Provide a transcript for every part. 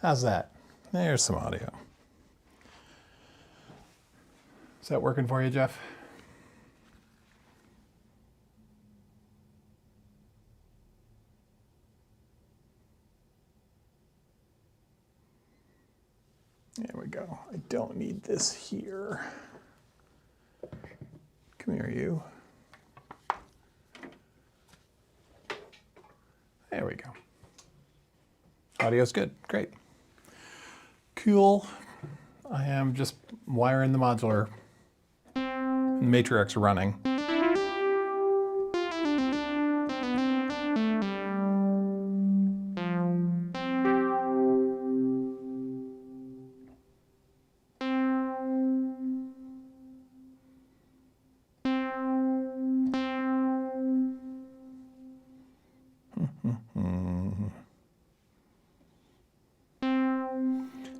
How's that? There's some audio. Is that working for you, Jeff? There we go. I don't need this here. Come here, you. There we go. Audio's good. Great. Cool. I am just wiring the modular. The Matriarch's running.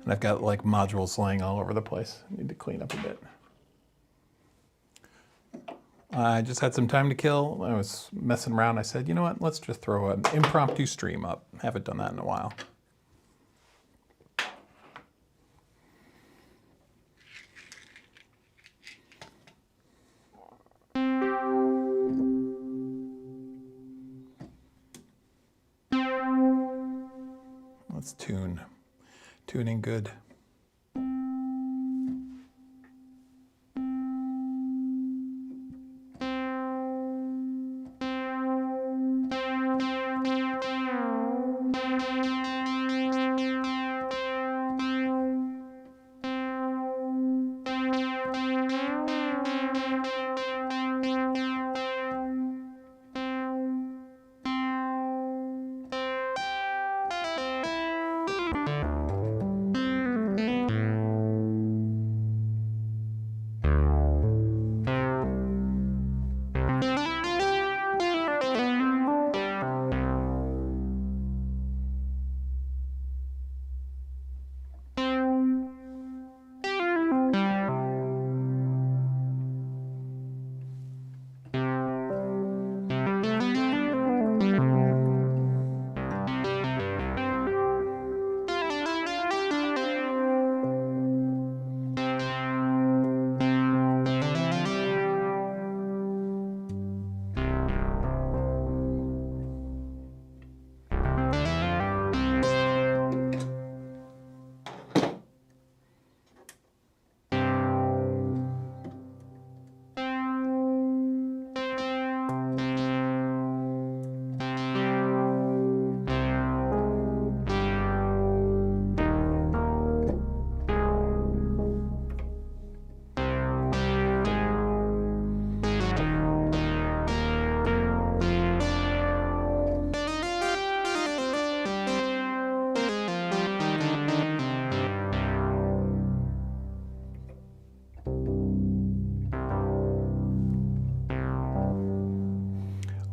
And I've got like modules laying all over the place. I need to clean up a bit. I just had some time to kill. I was messing around. I said, you know what? Let's just throw an impromptu stream up. Haven't done that in a while. Let's tune. Tuning good.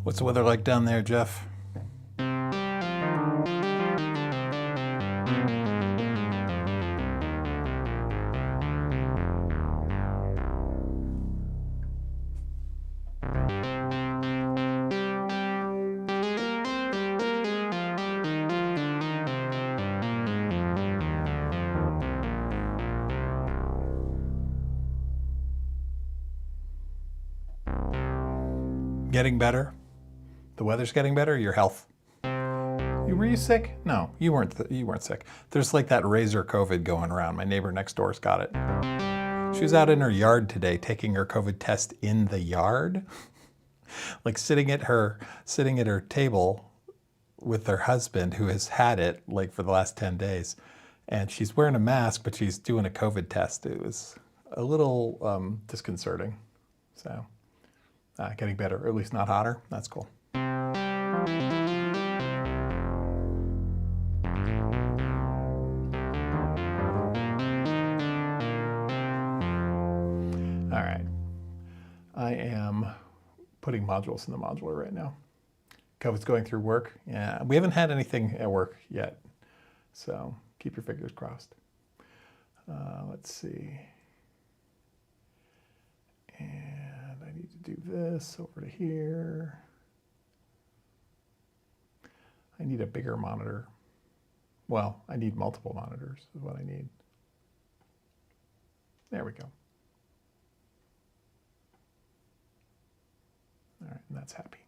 What's the weather like down there, Jeff? Getting better? The weather's getting better? Your health? Were you sick? No, you weren't sick. There's like that razor COVID going around. My neighbor next door's got it. She was out in her yard today taking her COVID test in the yard. Like sitting at her table with her husband who has had it like for the last 10 days. And she's wearing a mask, but she's doing a COVID test. It was a little disconcerting. So getting better, or at least not hotter. That's cool. All right. I am putting modules in the modular right now. COVID's going through work. Yeah, we haven't had anything at work yet. So keep your fingers crossed. Let's see. And I need to do this over to here. I need a bigger monitor. Well, I need multiple monitors is what I need. There we go. All right, and that's happy.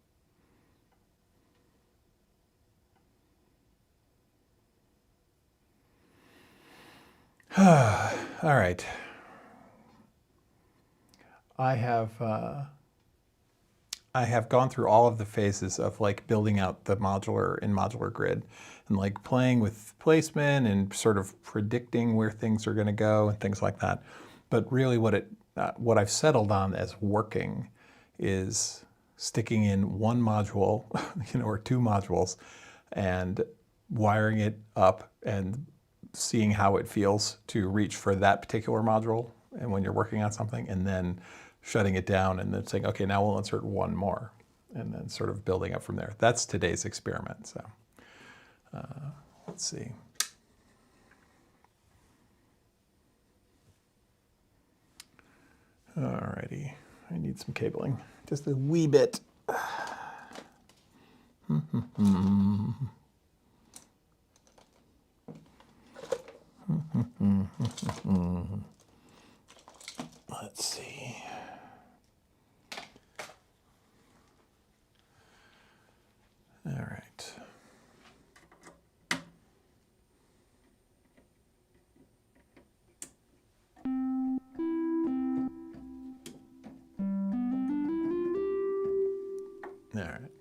All right. I have gone through all of the phases of like building out the modular in modular grid and like playing with placement and sort of predicting where things are going to go and things like that. But really what I've settled on as working is sticking in one module, or two modules, and wiring it up and seeing how it feels to reach for that particular module and when you're working on something, and then shutting it down and then saying, okay, now we'll insert one more, and then sort of building up from there. That's today's experiment. So let's see. Alrighty, I need some cabling, just a wee bit. Let's see. All right. All right.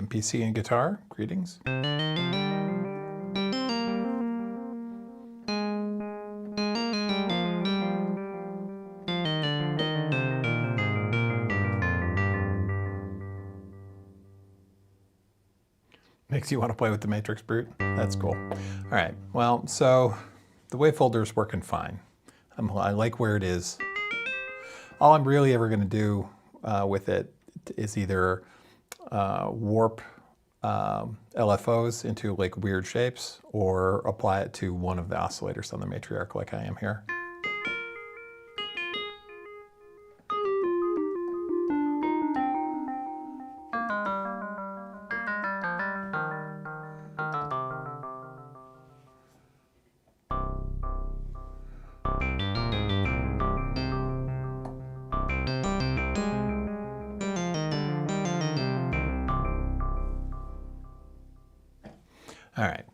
MPC and guitar, greetings. Makes you want to play with the Matrix Brute? That's cool. All right, well, so the wave folder is working fine. I like where it is. All I'm really ever going to do with it is either warp LFOs into like weird shapes or apply it to one of the oscillators on the Matriarch like I am here. All right,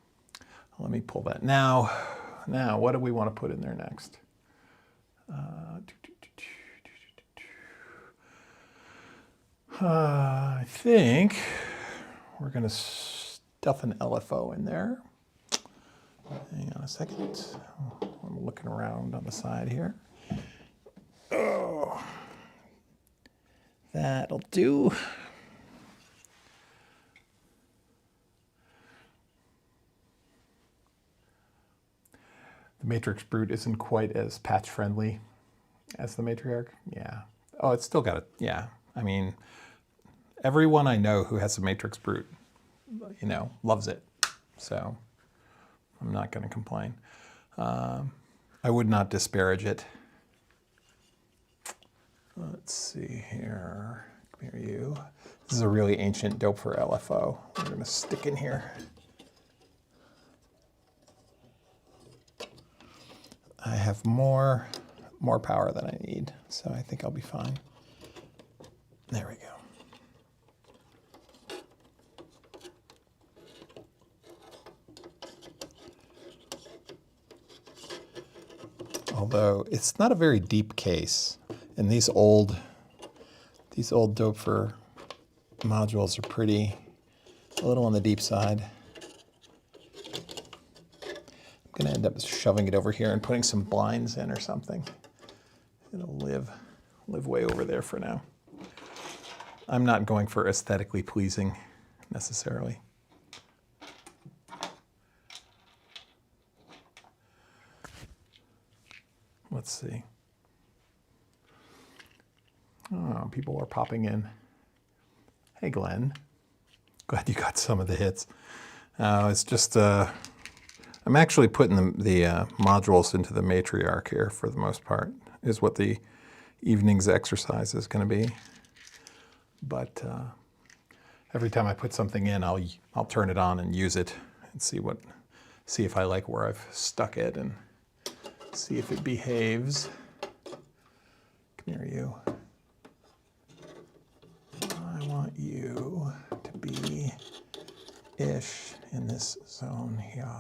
let me pull that. Now, what do we want to put in there next? I think we're going to stuff an LFO in there. Hang on a second. I'm looking around on the side here. Oh, that'll do. The Matrix Brute isn't quite as patch friendly as the Matriarch. Yeah. Oh, it's still got it. Yeah. I mean, everyone I know who has a Matrix Brute, you know, loves it. So I'm not going to complain. I would not disparage it. Let's see here. Come here, you. This is a really ancient dope for LFO. We're going to stick in here. I have more power than I need, so I think I'll be fine. There we go. Although it's not a very deep case, and these old Doepfer modules are a little on the deep side. I'm going to end up shoving it over here and putting some blinds in or something. It'll live way over there for now. I'm not going for aesthetically pleasing necessarily. Let's see. Oh, people are popping in. Hey, Glenn. Glad you got some of the hits. It's just... I'm actually putting the modules into the Matriarch here for the most part, is what the evening's exercise is going to be. But every time I put something in, I'll turn it on and use it and see if I like where I've stuck it and see if it behaves. Come here, you. I want you to be ish in this zone here.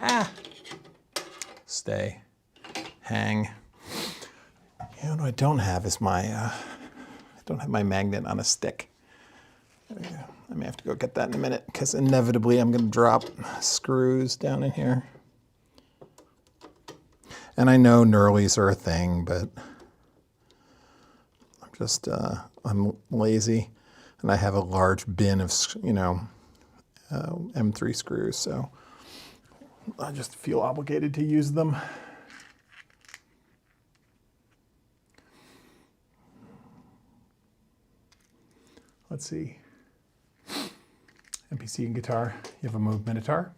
Ah, stay, hang. You know what I don't have is I don't have my magnet on a stick. There we go. I may have to go get that in a minute because inevitably I'm going to drop screws down in here. And I know knurlies are a thing, but I'm lazy, and I have a large bin of, M3 screws, so I just feel obligated to use them. Let's see. MPC and guitar. You have a Moog Matriarch,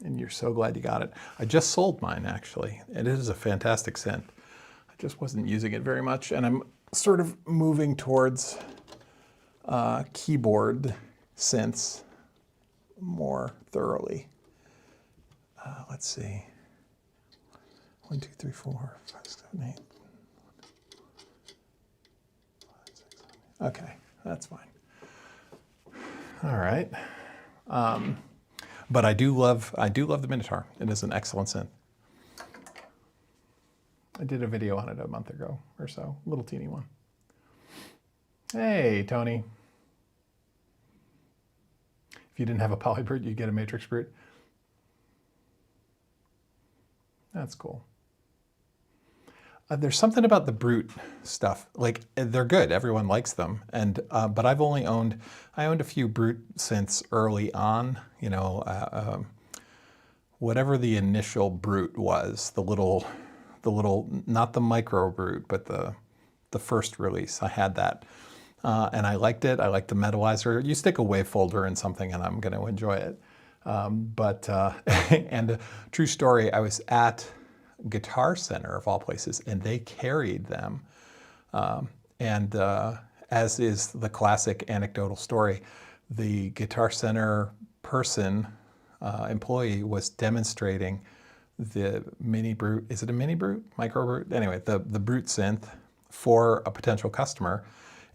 and you're so glad you got it. I just sold mine, actually. It is a fantastic synth. I just wasn't using it very much, and I'm sort of moving towards keyboard synths more thoroughly. Let's see. 1, 2, 3, 4, 5, 7, 8. 5, 6, 7, 8. Okay, that's fine. All right. But I do love the Minotaur. It is an excellent synth. I did a video on it a month ago or so, a little teeny one. Hey, Tony. If you didn't have a polybrute, you'd get a matrix brute. That's cool. There's something about the brute stuff. Like, they're good. Everyone likes them. And but I've only owned, I owned a few brute synths early on. You know, whatever the initial brute was, the little, not the micro brute, but the first release. I had that, and I liked it. I liked the metalizer. You stick a wave folder in something, and I'm going to enjoy it. And a true story, I was at Guitar Center of all places, and they carried them. As is the classic anecdotal story, the Guitar Center person, employee, was demonstrating the mini brute. Is it a mini brute? Micro brute? Anyway, the brute synth for a potential customer,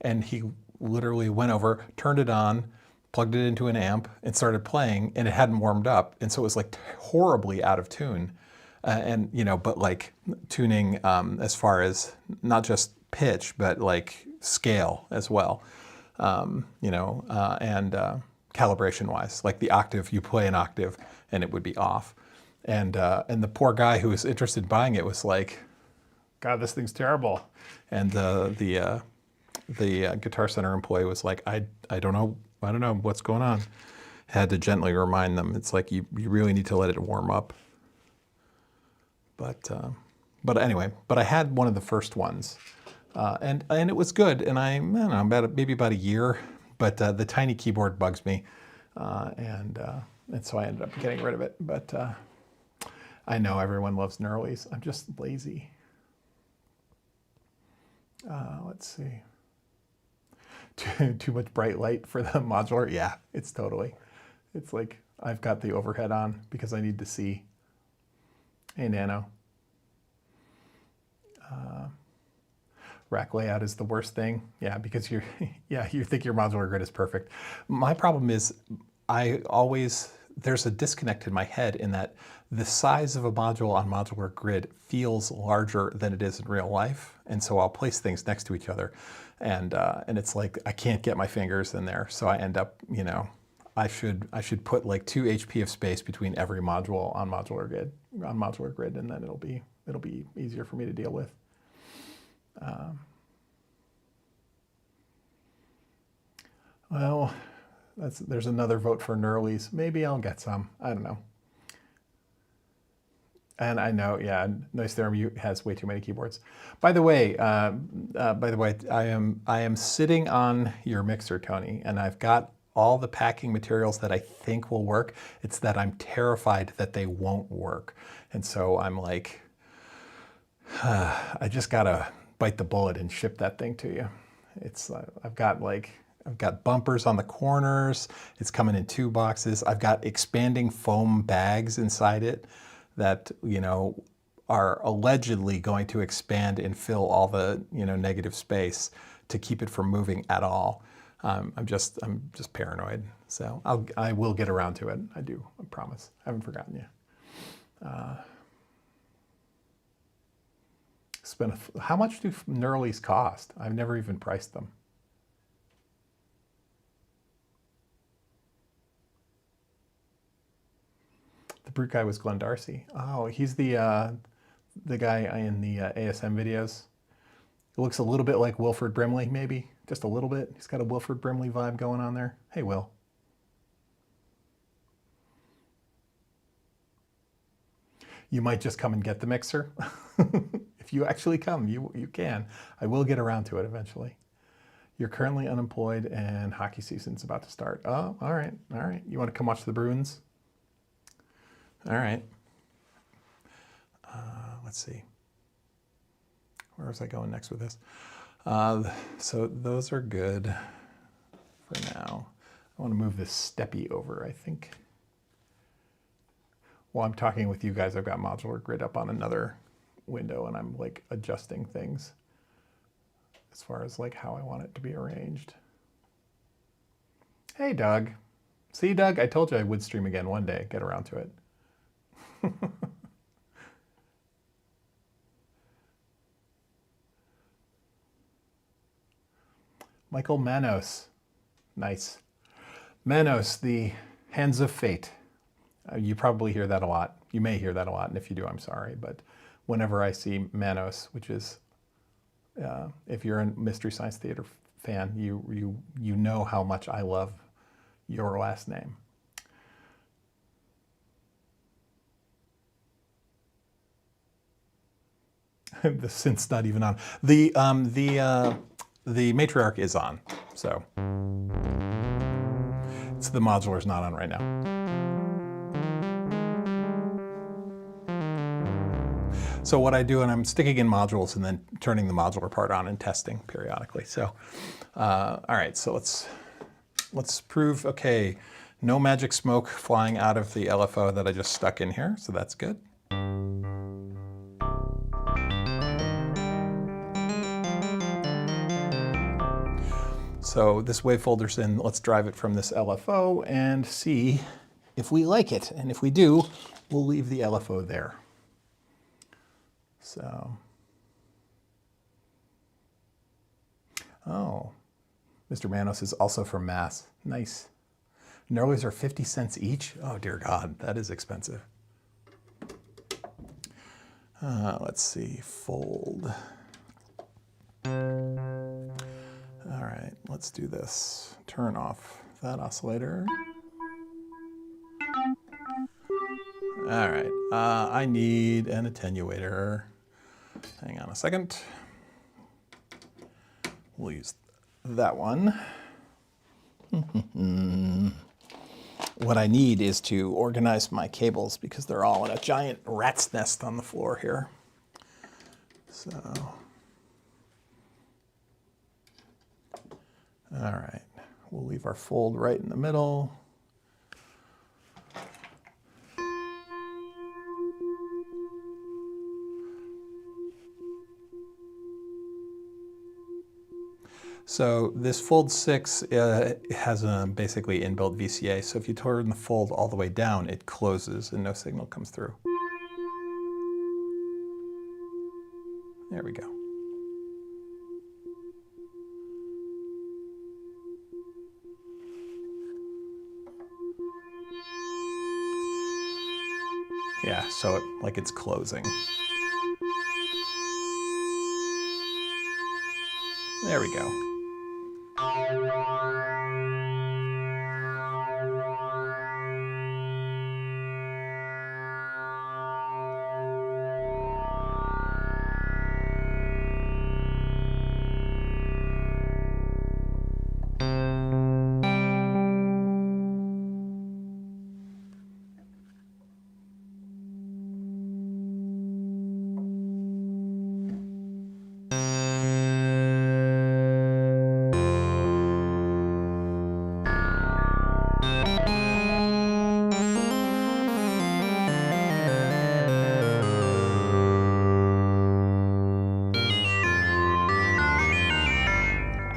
and he literally went over, turned it on, plugged it into an amp, and started playing, and it hadn't warmed up, and so it was like horribly out of tune. And, you know, but like tuning as far as not just pitch, but like scale as well, you know, and calibration wise, like the octave, you play an octave and it would be off. And the poor guy who was interested in buying it was like, God, this thing's terrible. And the Guitar Center employee was like, I don't know what's going on. Had to gently remind them. It's like, you really need to let it warm up. But anyway, I had one of the first ones, and it was good. And I don't know, maybe about a year, but the tiny keyboard bugs me, and so I ended up getting rid of it. But I know everyone loves Knurlies. I'm just lazy. Let's see. Too much bright light for the modular. Yeah, it's totally. It's like I've got the overhead on because I need to see. Hey, Nano. Rack layout is the worst thing. Yeah, because you think your modular grid is perfect. My problem is there's a disconnect in my head in that the size of a module on modular grid feels larger than it is in real life. And so I'll place things next to each other, and it's like I can't get my fingers in there. So I end up, you know, I should put like 2 HP of space between every module on modular grid, and then it'll be easier for me to deal with. Well, there's another vote for Knurlies. Maybe I'll get some. I don't know. And I know, yeah, Noise Theorem has way too many keyboards. By the way, I am sitting on your mixer, Tony, and I've got all the packing materials that I think will work. It's that I'm terrified that they won't work. And so I'm like, I just gotta bite the bullet and ship that thing to you. It's, I've got bumpers on the corners. It's coming in 2 boxes. I've got expanding foam bags inside it that, you know, are allegedly going to expand and fill all the, you know, negative space to keep it from moving at all. I'm just paranoid. So I will get around to it. I do, I promise. I haven't forgotten you. How much do Knurlies cost? I've never even priced them. The brute guy was Glenn Darcy. Oh, he's the guy in the ASM videos. It looks a little bit like Wilford Brimley, maybe. Just a little bit. He's got a Wilford Brimley vibe going on there. Hey, Will. You might just come and get the mixer. If you actually come, you can. I will get around to it eventually. You're currently unemployed and hockey season's about to start. Oh, all right, all right. You want to come watch the Bruins? All right. Let's see. Where was I going next with this? So those are good for now. I want to move this steppy over, I think. While I'm talking with you guys, I've got modular grid up on another window, and I'm like adjusting things as far as like how I want it to be arranged. Hey, Doug. See, Doug, I told you I would stream again one day, get around to it. Michael Manos. Nice. Manos, the Hands of Fate. You probably hear that a lot. You may hear that a lot, and if you do, I'm sorry. But whenever I see Manos, which is, if you're a Mystery Science Theater fan, you know how much I love your last name. The synth's not even on. The Matriarch is on, so the modular's not on right now. So what I do, and I'm sticking in modules and then turning the modular part on and testing periodically. So, all right, so let's prove, okay, no magic smoke flying out of the LFO that I just stuck in here, so that's good. So this wavefolder's in, let's drive it from this LFO and see if we like it. And if we do, we'll leave the LFO there. So, oh, Mr. Manos is also from Mass. Nice. Knurlers are 50 cents each? Oh dear God, that is expensive. Let's see, fold. All right, let's do this. Turn off that oscillator. All right, I need an attenuator. Hang on a second. We'll use that one. What I need is to organize my cables because they're all in a giant rat's nest on the floor here. So, all right, we'll leave our fold right in the middle. So this fold 6 has a basically inbuilt VCA. So if you turn the fold all the way down, it closes and no signal comes through. There we go. Yeah, so like it's closing. There we go.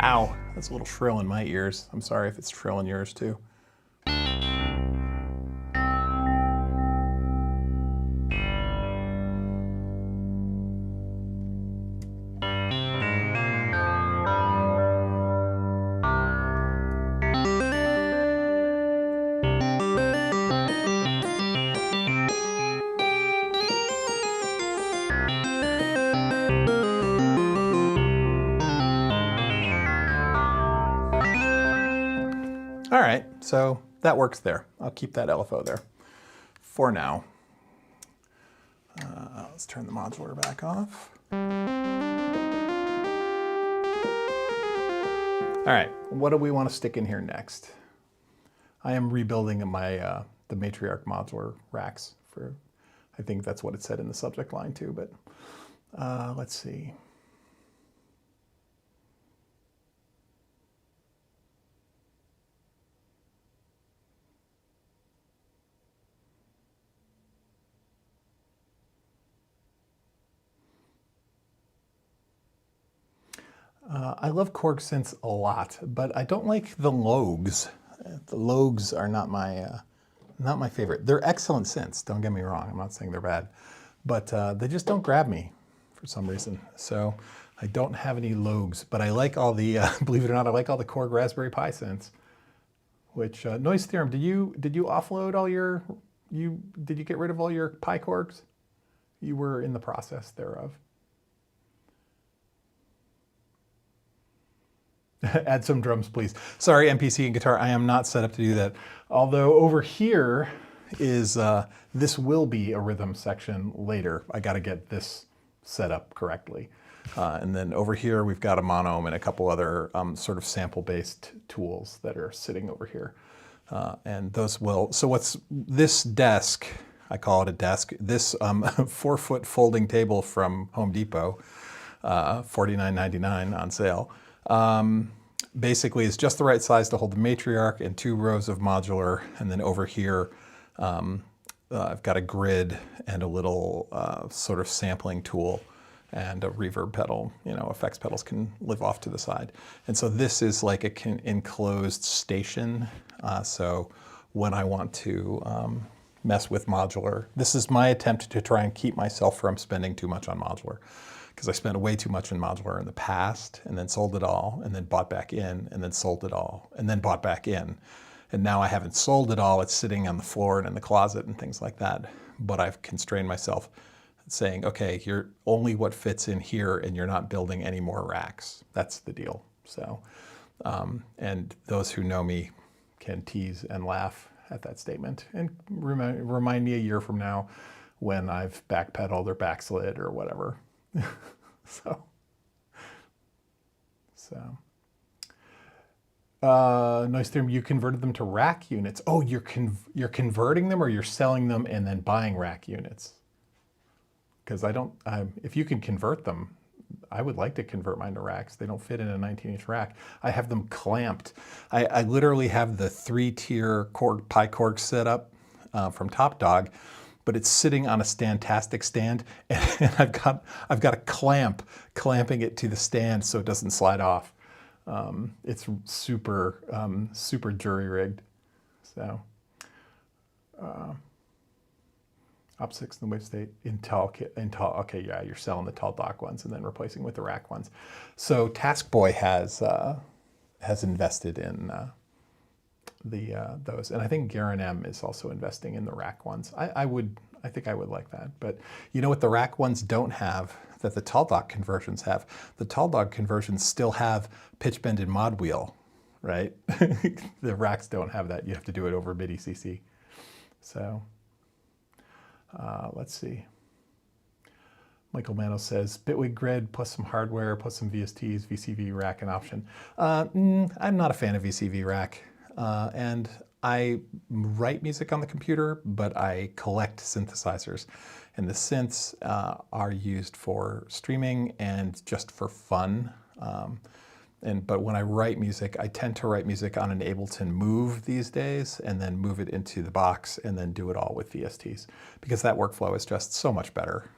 Ow, that's a little shrill in my ears. I'm sorry if it's shrill in yours too. All right, so that works there. I'll keep that LFO there for now. Let's turn the modular back off. All right, what do we want to stick in here next? I am rebuilding my the Matriarch Modular racks for, I think that's what it said in the subject line too, but let's see. I love Korg synths a lot, but I don't like the Logs. The Logs are not my favorite. They're excellent synths, don't get me wrong. I'm not saying they're bad, but they just don't grab me for some reason. So I don't have any Logs, but I like all the, believe it or not, I like all the Korg Raspberry Pi synths. Which, Noise Theorem, did you offload all your, did you get rid of all your Pi Korgs? You were in the process thereof. Add some drums, please. Sorry, MPC and guitar, I am not set up to do that. Although over here is, this will be a rhythm section later. I got to get this set up correctly. And then over here, we've got a monome and a couple other sort of sample-based tools that are sitting over here. And those will, so what's this desk, I call it a desk, this 4-foot folding table from Home Depot, $49.99 on sale, basically is just the right size to hold the Matriarch and 2 rows of modular. And then over here, I've got a grid and a little sort of sampling tool and a reverb pedal. You know, effects pedals can live off to the side. And so this is like an enclosed station. So when I want to mess with modular, this is my attempt to try and keep myself from spending too much on modular. Because I spent way too much in modular in the past, and then sold it all, and then bought back in, and then sold it all, and then bought back in. And now I haven't sold it all, it's sitting on the floor and in the closet and things like that. But I've constrained myself saying, okay, you're only what fits in here and you're not building any more racks. That's the deal. So, and those who know me can tease and laugh at that statement and remind me a year from now when I've backpedaled or backslid or whatever. Noise Theorem, you converted them to rack units. Oh, you're converting them, or you're selling them and then buying rack units? Because if you can convert them, I would like to convert mine to racks. They don't fit in a 19-inch rack. I have them clamped. I literally have the 3-tier Pi Korg set up from Top Dog, but it's sitting on a Standtastic stand, and I've got a clamping it to the stand so it doesn't slide off. It's super jury rigged. So, Op 6 in the wave state, Intel. Okay, yeah, you're selling the tall dock ones and then replacing with the rack ones. So Taskboy has invested in those, and I think Garen M is also investing in the rack ones. I think I would like that. But you know what the rack ones don't have that the tall dock conversions have? The tall dock conversions still have pitch bended mod wheel, right? The racks don't have that. You have to do it over MIDI CC. So let's see. Michael Mano says, Bitwig grid plus some hardware plus some VSTs, VCV rack an option. I'm not a fan of VCV rack. And I write music on the computer, but I collect synthesizers. And the synths are used for streaming and just for fun. But when I write music, I tend to write music on an Ableton Move these days, and then move it into the box, and then do it all with VSTs. Because that workflow is just so much better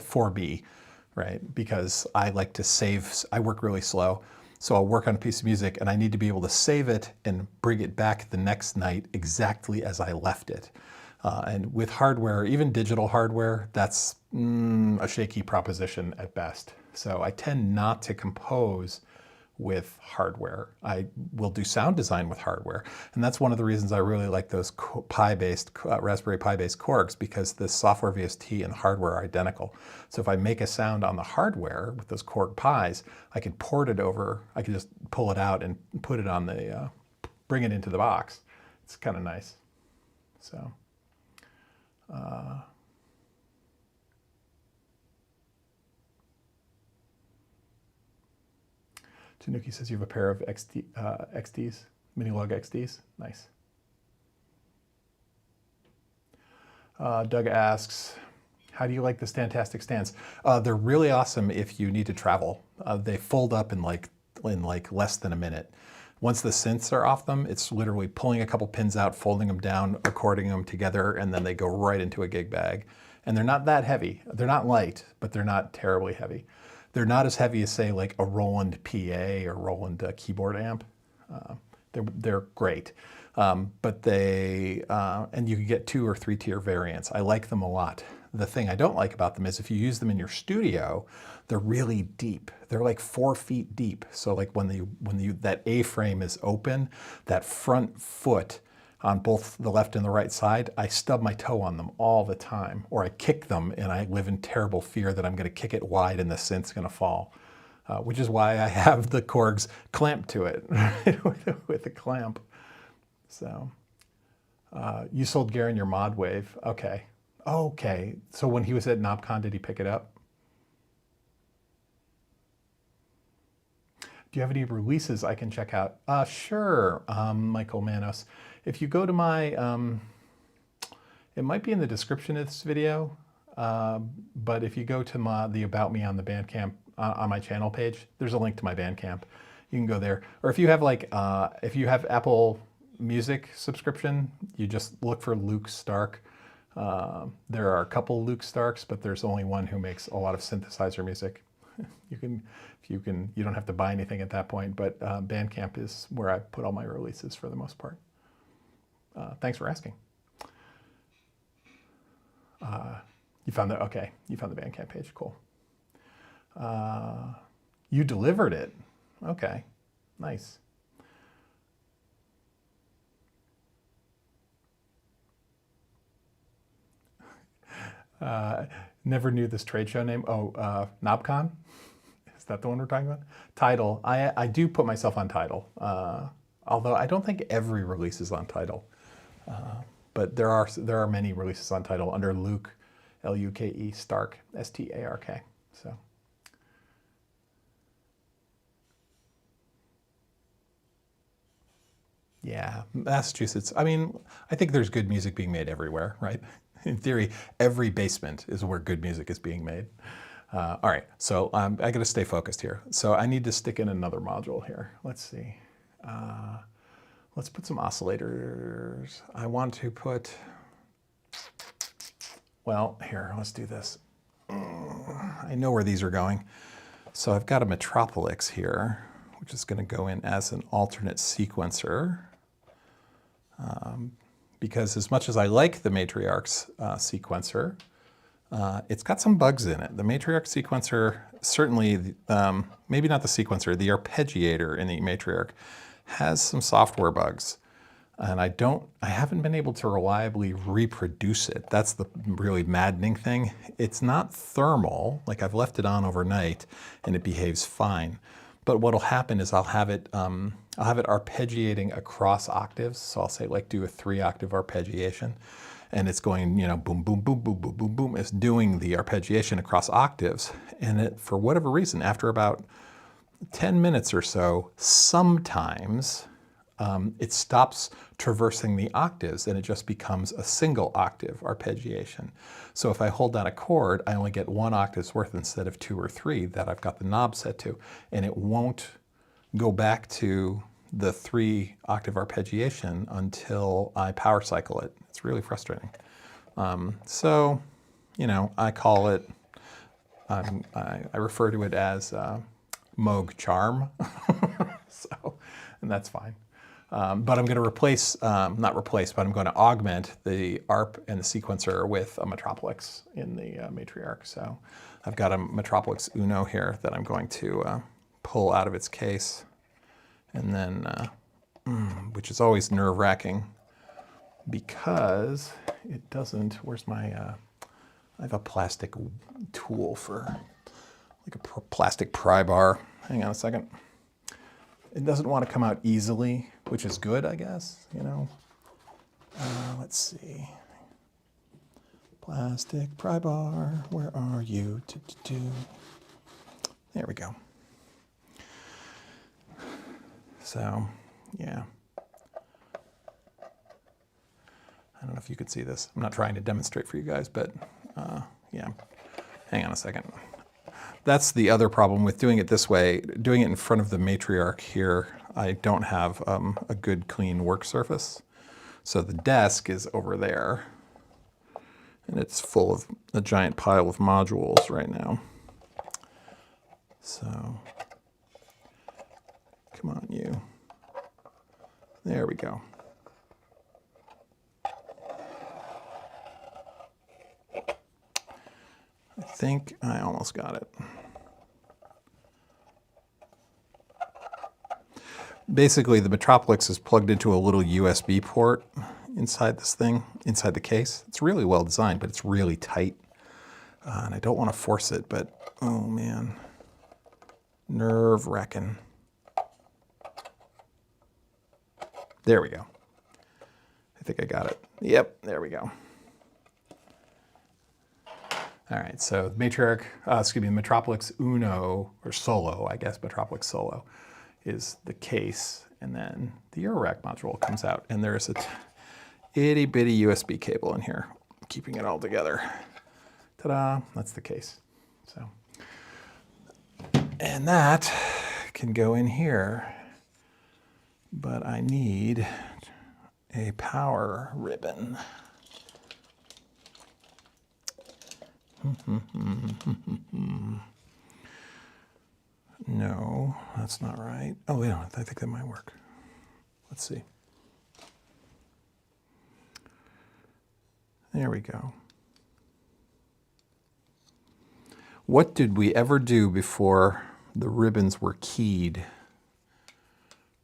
for me, right? Because I like to save, I work really slow. So I'll work on a piece of music and I need to be able to save it and bring it back the next night exactly as I left it. And with hardware, even digital hardware, that's a shaky proposition at best. So I tend not to compose with hardware. I will do sound design with hardware. And that's one of the reasons I really like those Raspberry Pi-based Korgs, because the software VST and hardware are identical. So if I make a sound on the hardware with those Korg Pis, I can port it over, I can just pull it out and put it on the, bring it into the box. It's kind of nice. So, Tanuki says you have a pair of XDs, Minilog XDs. Nice. Doug asks, how do you like the Standtastic stands? They're really awesome if you need to travel. They fold up in like less than a minute. Once the synths are off them, it's literally pulling a couple pins out, folding them down, according them together, and then they go right into a gig bag. And they're not that heavy. They're not light, but they're not terribly heavy. They're not as heavy as, say, like a Roland PA or Roland keyboard amp. They're great, but and you can get 2 or 3 tier variants. I like them a lot. the thing I don't like about them is if you use them in your studio, they're really deep. They're like 4 feet deep. So like when that A-frame is open, that front foot on both the left and the right side, I stub my toe on them all the time, or I kick them and I live in terrible fear that I'm going to kick it wide and the synth's going to fall, which is why I have the Korg's clamped to it with a clamp. So you sold Garen your mod wave. Okay. Okay. So when he was at NobCon, did he pick it up? Do you have any releases I can check out? Sure, Michael Manos. If you go to my, it might be in the description of this video, but if you go to the About Me on the Bandcamp, on my channel page, there's a link to my Bandcamp. You can go there. Or if you have like, if you have Apple Music subscription, you just look for Luke Stark. There are a couple Luke Starks, but there's only one who makes a lot of synthesizer music. You don't have to buy anything at that point, but Bandcamp is where I put all my releases for the most part. Thanks for asking. You found the Bandcamp page, cool. You delivered it. Okay, nice. Never knew this trade show name. Oh, NobCon? Is that the one we're talking about? Tidal. I do put myself on Tidal, although I don't think every release is on Tidal. But there are many releases on Tidal under Luke, L-U-K-E, Stark, S-T-A-R-K. So. Yeah, Massachusetts. I mean, I think there's good music being made everywhere, right? In theory, every basement is where good music is being made. All right, so I got to stay focused here. So I need to stick in another module here. Let's see. Let's put some oscillators. I want to put, well, here, let's do this. I know where these are going. So I've got a Metropolis here, which is going to go in as an alternate sequencer. Because as much as I like the Matriarch's sequencer, it's got some bugs in it. The Matriarch sequencer, certainly, maybe not the sequencer, the arpeggiator in the Matriarch has some software bugs. And I haven't been able to reliably reproduce it. That's the really maddening thing. It's not thermal, like I've left it on overnight and it behaves fine. But what'll happen is I'll have it arpeggiating across octaves. So I'll say like do a 3-octave arpeggiation, and it's going, you know, boom, boom, boom, boom, boom, boom, boom. It's doing the arpeggiation across octaves, and it, for whatever reason, after about 10 minutes or so, sometimes it stops traversing the octaves and it just becomes a single octave arpeggiation. So if I hold down a chord, I only get 1 octave's worth instead of 2 or 3 that I've got the knob set to, and it won't go back to the 3-octave arpeggiation until I power cycle it. It's really frustrating. So, you know, I call it, I refer to it as Moog Charm. So, and that's fine. But I'm going to replace, not replace, but I'm going to augment the ARP and the sequencer with a Metropolis in the Matriarch. So I've got a Metropolis Uno here that I'm going to pull out of its case. And then, which is always nerve-wracking because it doesn't, where's my, I have a plastic tool for, like a plastic pry bar. Hang on a second. It doesn't want to come out easily, which is good, I guess, you know. Let's see. Plastic pry bar, where are you? There we go. So, yeah. I don't know if you could see this. I'm not trying to demonstrate for you guys, but yeah. Hang on a second. That's the other problem with doing it this way. Doing it in front of the Matriarch here, I don't have a good clean work surface. So the desk is over there, and it's full of a giant pile of modules right now. So, come on, you. There we go. think I almost got it. Basically, the Metropolis is plugged into a little USB port inside this thing, inside the case. It's really well designed, but it's really tight. And I don't want to force it, but oh man, nerve-wracking. There we go. I think I got it. Yep, there we go. All right, so Matriarch, Metropolis Uno, or Solo, I guess, Metropolis Solo, is the case, and then the Eurorack module comes out, and there's a itty bitty USB cable in here, keeping it all together. Ta-da, that's the case. So, and that can go in here, but I need a power ribbon. No, that's not right. Oh, wait, I think that might work. Let's see. There we go. What did we ever do before the ribbons were keyed?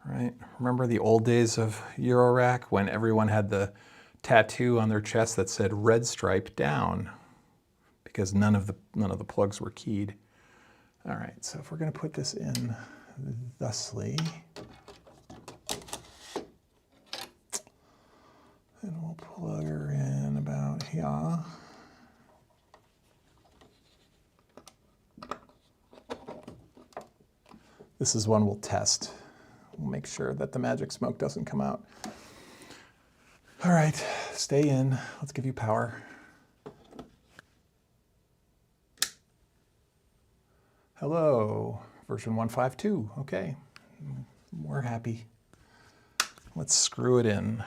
Right? Remember the old days of Eurorack when everyone had the tattoo on their chest that said red stripe down because none of the plugs were keyed. All right, so if we're going to put this in thusly, then we'll plug her in about here. This is one we'll test. We'll make sure that the magic smoke doesn't come out. All right, stay in. Let's give you power. Hello, version 152. Okay, we're happy. Let's screw it in.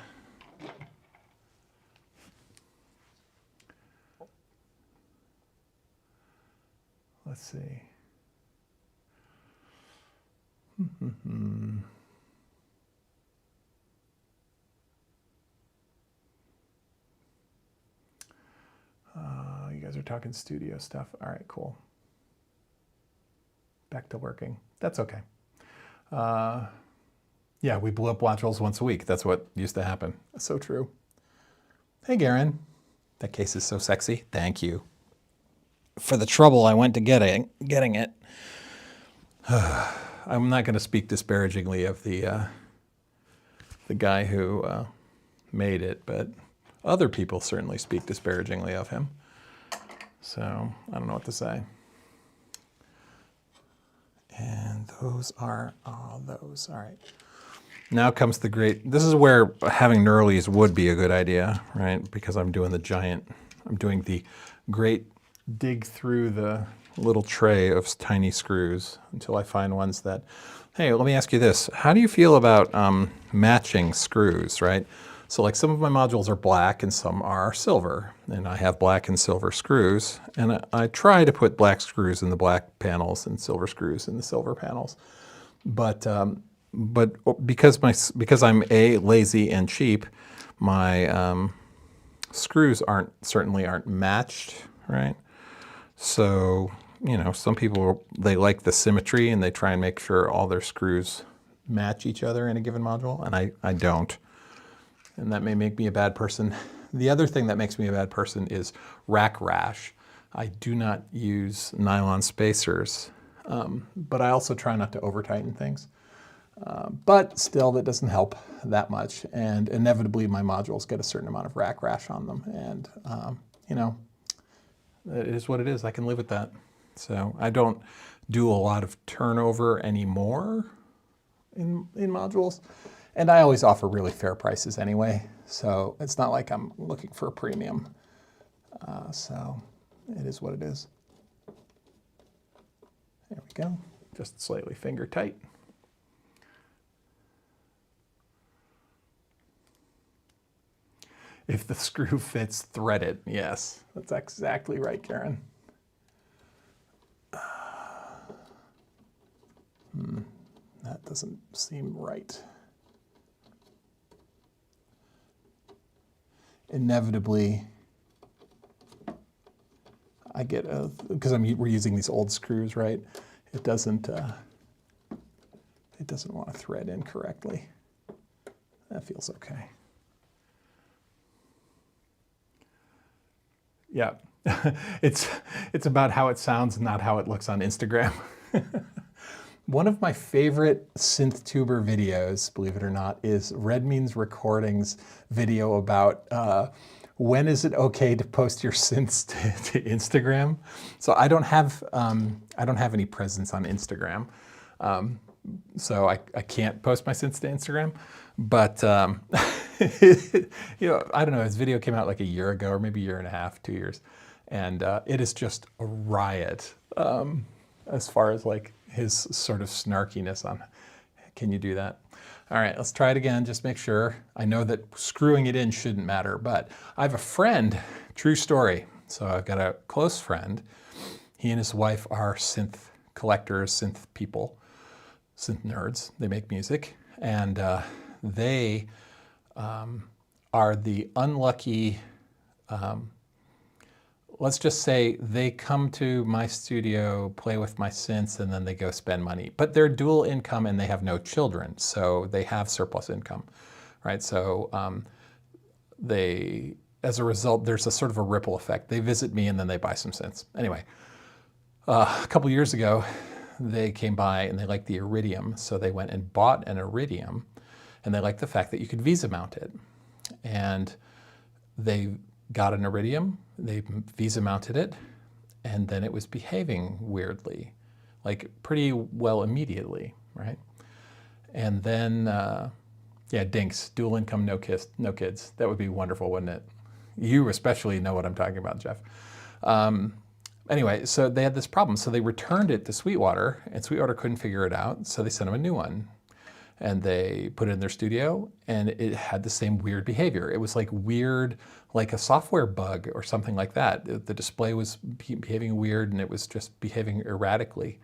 Let's see. You guys are talking studio stuff. All right, cool. Back to working. That's okay. Yeah, we blew up modules once a week. That's what used to happen. That's so true. Hey, Garen. That case is so sexy. Thank you. For the trouble I went to getting it. I'm not going to speak disparagingly of the guy who made it, but other people certainly speak disparagingly of him. So I don't know what to say. And those are all those. All right. Now comes the great, this is where having knurlies would be a good idea, right? Because I'm doing the great dig through the little tray of tiny screws until I find ones that, hey, let me ask you this. How do you feel about matching screws, right? So like some of my modules are black and some are silver, and I have black and silver screws, and I try to put black screws in the black panels and silver screws in the silver panels. But because I'm lazy and cheap, my screws certainly aren't matched, right? So, you know, some people, they like the symmetry and they try and make sure all their screws match each other in a given module, and I don't. And that may make me a bad person. The other thing that makes me a bad person is rack rash. I do not use nylon spacers, but I also try not to over tighten things. But still, that doesn't help that much. And inevitably, my modules get a certain amount of rack rash on them. And, you know, it is what it is. I can live with that. So I don't do a lot of turnover anymore in modules. And I always offer really fair prices anyway. So it's not like I'm looking for a premium. So it is what it is. There we go. Just slightly finger tight. If the screw fits, thread it. Yes, that's exactly right, Karen. That doesn't seem right. Inevitably, I get, because we're using these old screws, right? It doesn't want to thread in correctly. That feels okay. Yeah, it's about how it sounds, not how it looks on Instagram. One of my favorite synth tuber videos, believe it or not, is Red Means Recordings video about when is it okay to post your synths to Instagram. So I don't have any presence on Instagram, so I can't post my synths to Instagram. But you know, I don't know. His video came out like a year ago, or maybe a year and a half, 2 years, and it is just a riot as far as like his sort of snarkiness on, can you do that? All right, let's try it again, just make sure. I know that screwing it in shouldn't matter, but I have a friend, true story. So I've got a close friend. He and his wife are synth collectors, synth people, synth nerds. They make music, and they are the unlucky, let's just say they come to my studio, play with my synths, and then they go spend money. But they're dual income and they have no children, so they have surplus income, right? So as a result, there's a sort of a ripple effect. They visit me and then they buy some synths. Anyway, a couple years ago, they came by and they liked the Iridium, so they went and bought an Iridium, and they liked the fact that you could Visa mount it. And they got an Iridium, they Visa mounted it, and then it was behaving weirdly, like pretty well immediately, right? And then, yeah, dinks, dual income, no kids. That would be wonderful, wouldn't it? You especially know what I'm talking about, Jeff. Anyway, so they had this problem. So they returned it to Sweetwater, and Sweetwater couldn't figure it out, so they sent them a new one. And they put it in their studio, and it had the same weird behavior. It was like weird, like a software bug or something like that. The display was behaving weird, and it was just behaving erratically.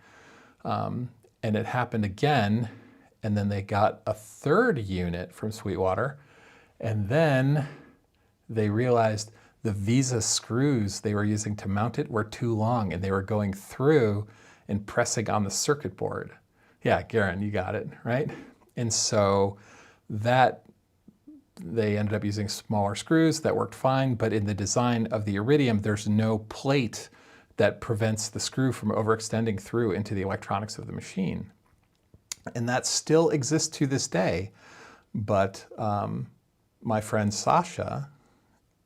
And it happened again, and then they got a third unit from Sweetwater, and then they realized the Visa screws they were using to mount it were too long, and they were going through and pressing on the circuit board. Yeah, Garen, you got it, right? And so that they ended up using smaller screws that worked fine, but in the design of the Iridium, there's no plate that prevents the screw from overextending through into the electronics of the machine. And that still exists to this day, but my friend Sasha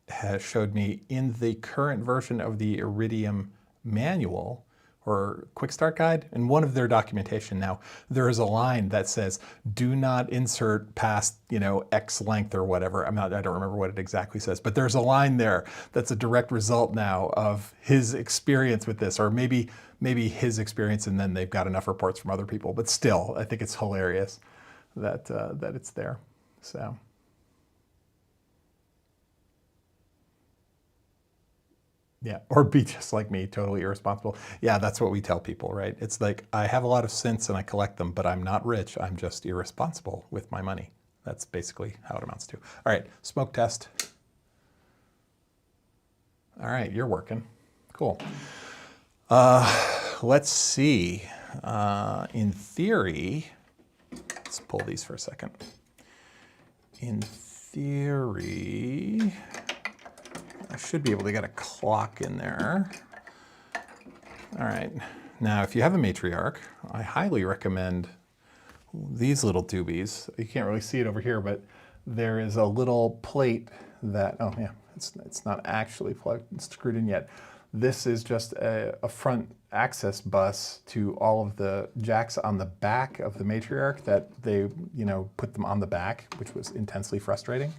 has showed me in the current version of the Iridium manual or quick start guide, in one of their documentation now, there is a line that says, do not insert past, you know, X length or whatever. I don't remember what it exactly says, but there's a line there that's a direct result now of his experience with this, or maybe his experience, and then they've got enough reports from other people. But still, I think it's hilarious that that it's there. So. Yeah, or be just like me, totally irresponsible. Yeah, that's what we tell people, right? It's like, I have a lot of synths and I collect them, but I'm not rich. I'm just irresponsible with my money. That's basically how it amounts to. All right, smoke test. All right, you're working. Cool. Let's see. In theory, let's pull these for a second. In theory, I should be able to get a clock in there. All right, now if you have a Matriarch, I highly recommend these little tubies. You can't really see it over here, but there is a little plate that, oh yeah, it's not actually plugged and screwed in yet. This is just a front access bus to all of the jacks on the back of the Matriarch that they, you know, put them on the back, which was intensely frustrating.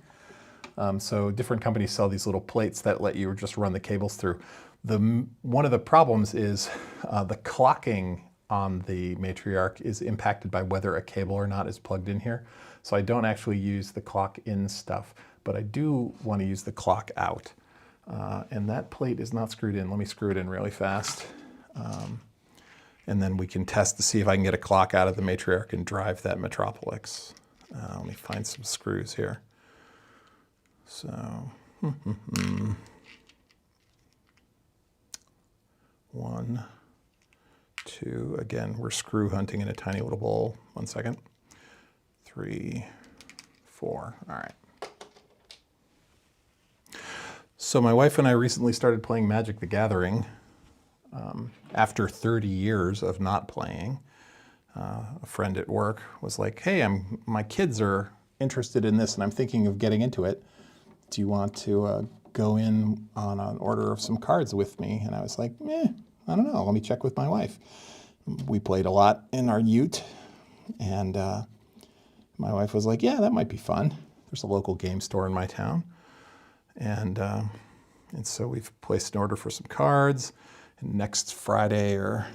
So different companies sell these little plates that let you just run the cables through. One of the problems is the clocking on the Matriarch is impacted by whether a cable or not is plugged in here. So I don't actually use the clock in stuff, but I do want to use the clock out. And that plate is not screwed in. Let me screw it in really fast. And then we can test to see if I can get a clock out of the Matriarch and drive that Metropolis. Let me find some screws here. So, 1, 2, again, we're screw hunting in a tiny little bowl. 1 second. 3, 4, all right. So my wife and I recently started playing Magic the Gathering after 30 years of not playing. A friend at work was like, hey, my kids are interested in this and I'm thinking of getting into it. Do you want to go in on an order of some cards with me? And I was like, I don't know, let me check with my wife. We played a lot in our ute, and my wife was like, yeah, that might be fun. There's a local game store in my town. And so we've placed an order for some cards. And next Friday or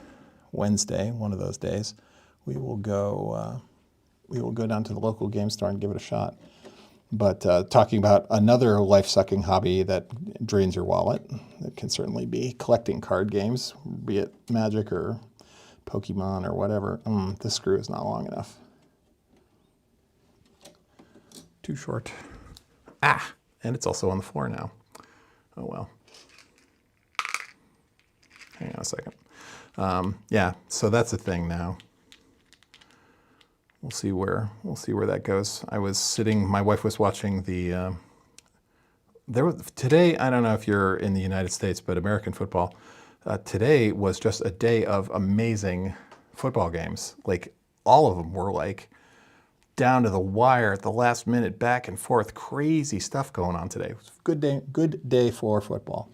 Wednesday, one of those days, we will go down to the local game store and give it a shot. But talking about another life-sucking hobby that drains your wallet, it can certainly be collecting card games, be it Magic or Pokemon or whatever. This screw is not long enough. Too short. Ah, and it's also on the floor now. Oh well. Hang on a second. Yeah, so that's a thing now. We'll see where that goes. I was sitting. My wife was watching the. Today. I don't know if you're in the United States, but American football. Today was just a day of amazing football games. Like all of them were like down to the wire at the last minute, back and forth, crazy stuff going on today. It was a good day for football.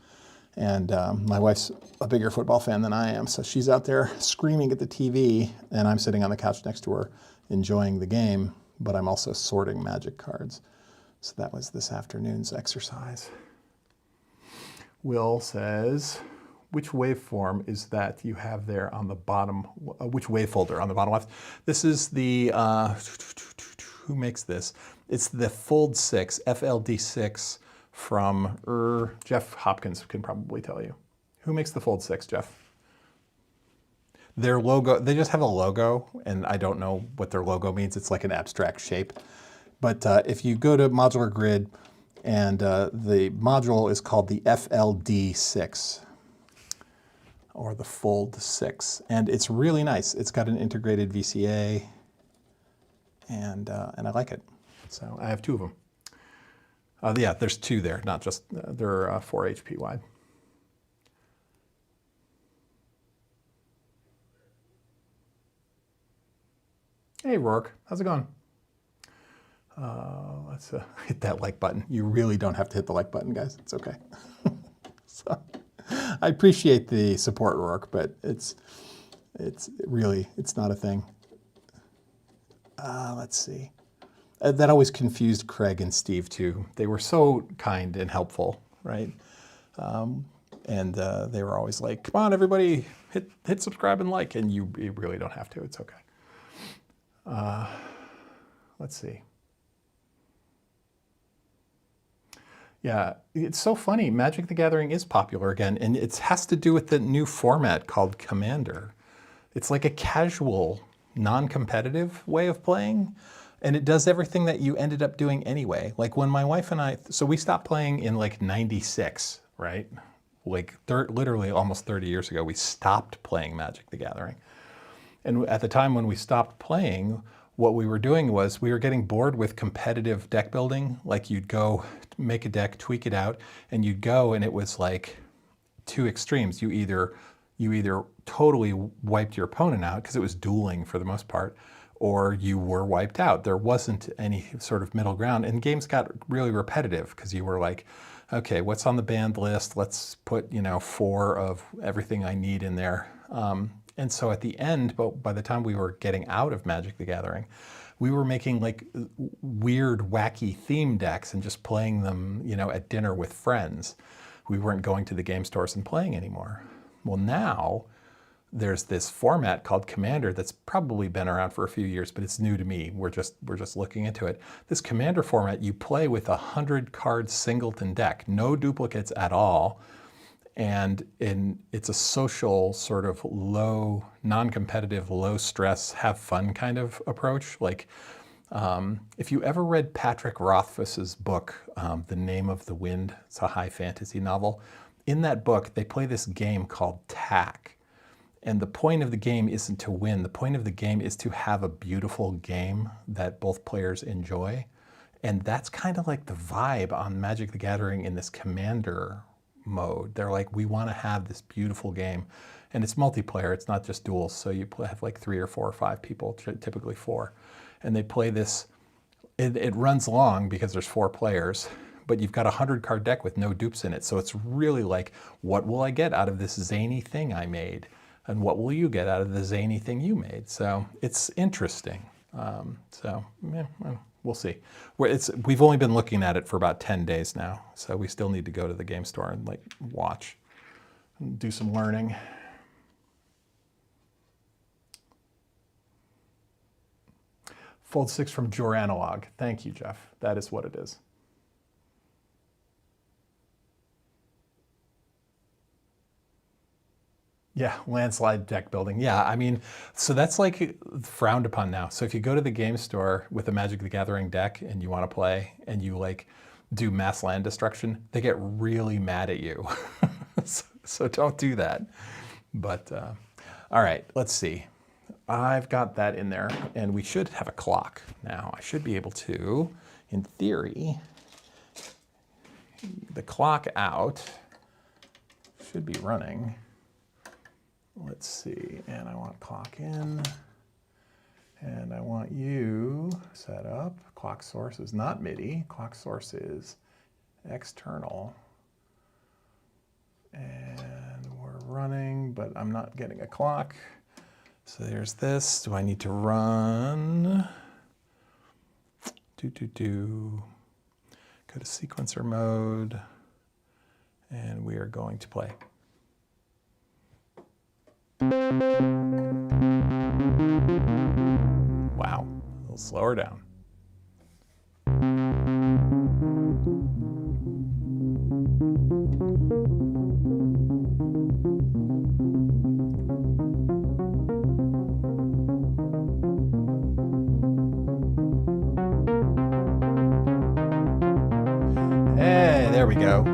And my wife's a bigger football fan than I am, so she's out there screaming at the TV, and I'm sitting on the couch next to her enjoying the game, but I'm also sorting Magic cards. So that was this afternoon's exercise. Will says, which waveform is that you have there on the bottom, which wave folder on the bottom left? This is the, who makes this? It's the Fold 6, FLD6 from Jeff Hopkins can probably tell you. Who makes the Fold 6, Jeff? Their logo, they just have a logo, and I don't know what their logo means. It's like an abstract shape. But if you go to Modular Grid, and the module is called the FLD6, or the Fold 6, and it's really nice. It's got an integrated VCA, and I like it. So I have 2 of them. Yeah, there's 2 there, not just, they're 4 HP wide. Hey, Rourke, how's it going? Let's hit that like button. You really don't have to hit the like button, guys. It's okay. So, I appreciate the support, Rourke, but it's not a thing. Let's see. That always confused Craig and Steve too. They were so kind and helpful, right? And they were always like, "Come on, everybody, hit subscribe and like," and you really don't have to. It's okay. Let's see. Yeah, it's so funny. Magic the Gathering is popular again, and it has to do with the new format called Commander. It's like a casual, non-competitive way of playing, and it does everything that you ended up doing anyway. Like when my wife and I, so we stopped playing in like '96, right? Like literally almost 30 years ago, we stopped playing Magic the Gathering. And at the time when we stopped playing, what we were doing was we were getting bored with competitive deck building. Like you'd go make a deck, tweak it out, and you'd go, and it was like 2 extremes. You either totally wiped your opponent out because it was dueling for the most part, or you were wiped out. There wasn't any sort of middle ground, and games got really repetitive because you were like, okay, what's on the banned list? Let's put 4 of everything I need in there. And so at the end, by the time we were getting out of Magic the Gathering, we were making like weird, wacky theme decks and just playing them, at dinner with friends. We weren't going to the game stores and playing anymore. Well, now there's this format called Commander that's probably been around for a few years, but it's new to me. We're just looking into it. This Commander format, you play with a 100-card singleton deck, no duplicates at all. And it's a social sort of low, non-competitive, low stress, have fun kind of approach. Like if you ever read Patrick Rothfuss's book, The Name of the Wind, it's a high fantasy novel. in that book, they play this game called Tack. And the point of the game isn't to win. The point of the game is to have a beautiful game that both players enjoy. And that's kind of like the vibe on Magic the Gathering in this Commander mode. They're like, we want to have this beautiful game. And it's multiplayer, it's not just duels. So you have like 3 or 4 or 5 people, typically 4. And they play this, it runs long because there's 4 players, but you've got a 100-card deck with no dupes in it. So it's really like, what will I get out of this zany thing I made? And what will you get out of the zany thing you made? So it's interesting. We'll see. We've only been looking at it for about 10 days now. So we still need to go to the game store and like watch, and do some learning. Fold 6 from Jor Analog. Thank you, Jeff. That is what it is. Yeah, landslide deck building. Yeah, I mean, so that's like frowned upon now. So if you go to the game store with a Magic the Gathering deck and you want to play and you like do mass land destruction, they get really mad at you. So don't do that. But all right, let's see. I've got that in there and we should have a clock now. I should be able to, in theory, the clock out should be running. Let's see, and I want clock in, and I want you set up. Clock source is not MIDI, clock source is external. And we're running, but I'm not getting a clock. So there's this. Do I need to run? Go to sequencer mode, and we are going to play. Wow, a little slower down. Hey, there we go.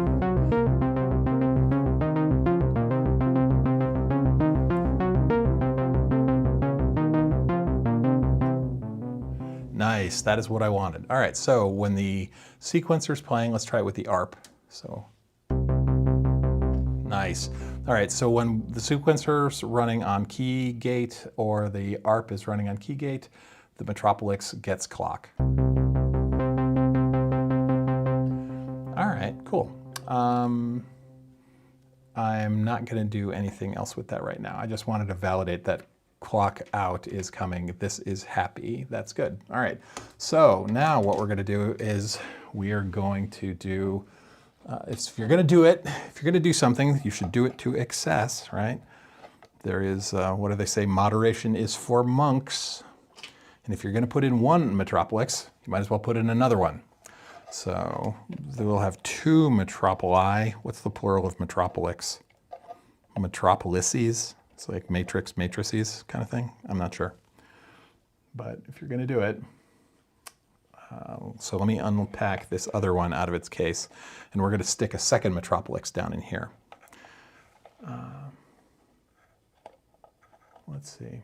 Nice, that is what I wanted. All right, so when the sequencer's playing, let's try it with the ARP. So, nice. All right, so when the sequencer's running on key gate or the ARP is running on key gate, the Metropolis gets clock. All right, cool. I'm not gonna do anything else with that right now. I just wanted to validate that clock out is coming. This is happy. That's good. All right. So now what we're going to do is we are going to do, if you're going to do it, if you're going to do something, you should do it to excess, right? There is, what do they say? Moderation is for monks. And if you're going to put in one Metropolis, you might as well put in another one. So we'll have 2 Metropoli. What's the plural of Metropolis? Metropolises. It's like matrix, matrices kind of thing. I'm not sure. But if you're going to do it, so let me unpack this other one out of its case. And we're going to stick a second Metropolis down in here. Let's see.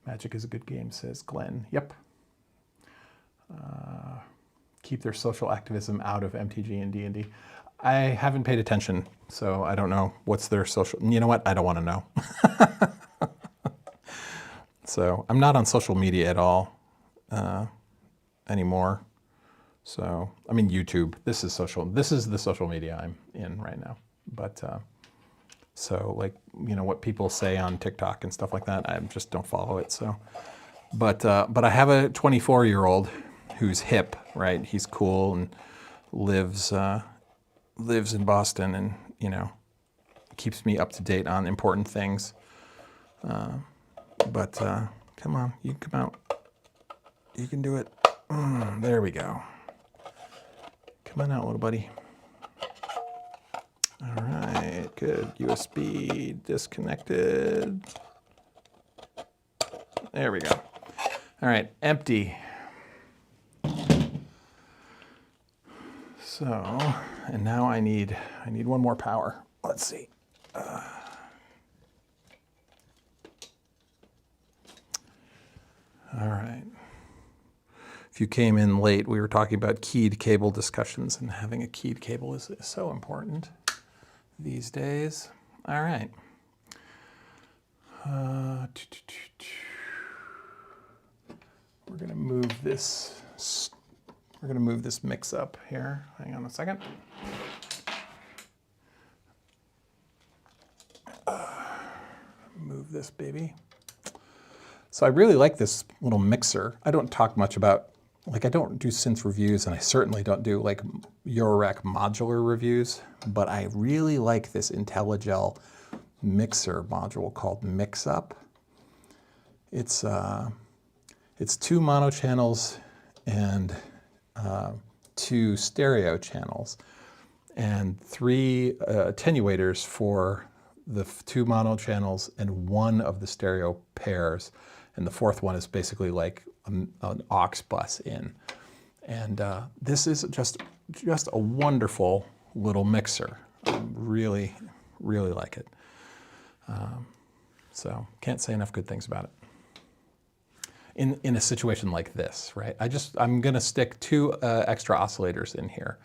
Magic is a good game, says Glenn. Yep. Keep their social activism out of MTG and D&D. I haven't paid attention, so I don't know what's their social. You know what? I don't want to know. So I'm not on social media at all anymore. So I mean YouTube. This is social. This is the social media I'm in right now. But so like what people say on TikTok and stuff like that, I just don't follow it. So, but I have a 24-year-old who's hip, right? He's cool and lives in Boston and, keeps me up to date on important things. But come on, you come out. You can do it. There we go. Come on out, little buddy. All right, good. USB disconnected. There we go. All right, empty. So And now I need one more power. Let's see. All right. If you came in late, we were talking about keyed cable discussions, and having a keyed cable is so important these days. All right. We're going to move this. We're going to move this mix up here. Hang on a second. Move this baby. So I really like this little mixer. I don't talk much about, like, I don't do synth reviews, and I certainly don't do like Matriarch Modular reviews, but I really like this IntelliGel mixer module called Mix Up. It's 2 mono channels and 2 stereo channels, and 3 attenuators for the 2 mono channels and 1 of the stereo pairs, and the 4th one is basically like an aux bus in. And this is just a wonderful little mixer. I really, really like it. So can't say enough good things about it. In a situation like this, right? I'm gonna stick 2 extra oscillators in here.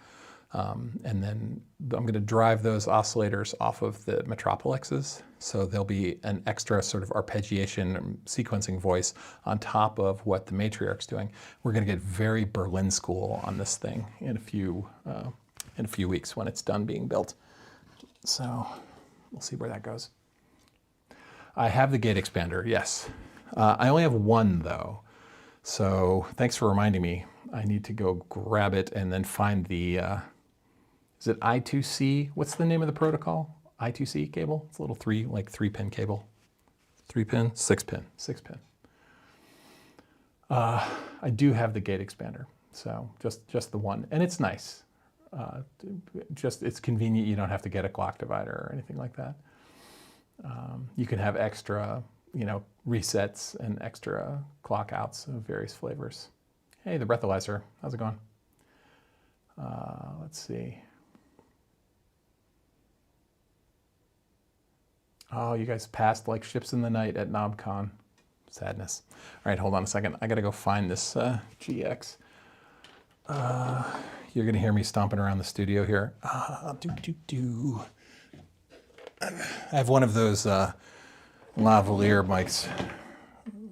And then I'm going to drive those oscillators off of the Metropolises, so there'll be an extra sort of arpeggiation sequencing voice on top of what the Matriarch's doing. We're going to get very Berlin school on this thing in a few weeks when it's done being built. So we'll see where that goes. I have the gate expander, yes. I only have 1 though, so thanks for reminding me. I need to go grab it and then find the, is it I2C? What's the name of the protocol? I2C cable? It's a little 3-pin cable. 3-pin? 6-pin. 6-pin. I do have the gate expander, so just the 1. And it's nice. It's convenient. You don't have to get a clock divider or anything like that. You can have extra, resets and extra clock outs of various flavors. Hey, the breathalyzer, how's it going? Let's see. Oh, you guys passed like ships in the night at KnobCon. Sadness. All right, hold on a second. I gotta go find this GX. You're gonna hear me stomping around the studio here. I have one of those lavalier mics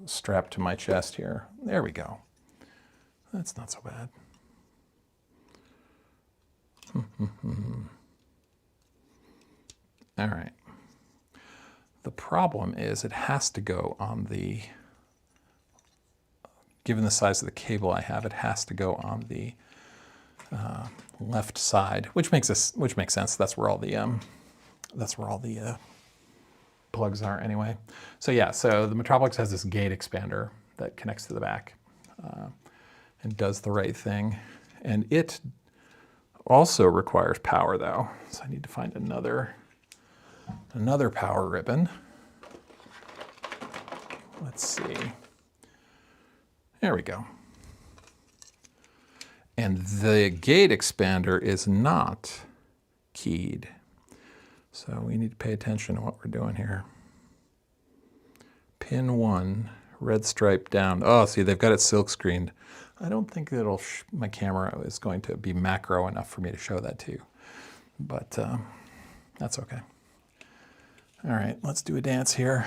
strapped to my chest here. There we go. That's not so bad. All right. The problem is it has to go on the, given the size of the cable I have, it has to go on the left side, which makes sense. That's where all the plugs are anyway. So yeah, so the Metropolis has this gate expander that connects to the back and does the right thing. And it also requires power though. So I need to find another power ribbon. Let's see. There we go. And the gate expander is not keyed. So we need to pay attention to what we're doing here. Pin 1, red stripe down. Oh, see, they've got it silk screened. I don't think that'll, my camera is going to be macro enough for me to show that to you, but that's okay. All right, let's do a dance here.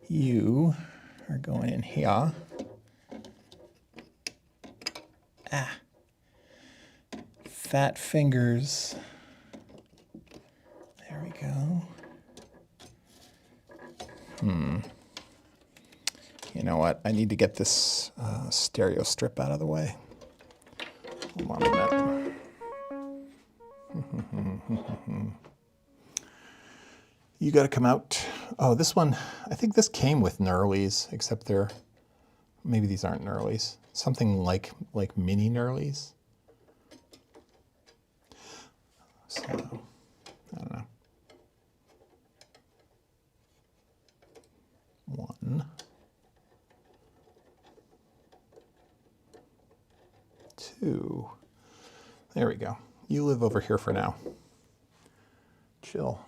You are going in here. Ah. Fat fingers. There we go. You know what? I need to get this stereo strip out of the way. Hold on a minute. You got to come out. Oh, this one, I think this came with knurlies, except maybe these aren't knurlies. Something like mini knurlies. So, I don't know. 1. 2. There we go. You live over here for now. Chill.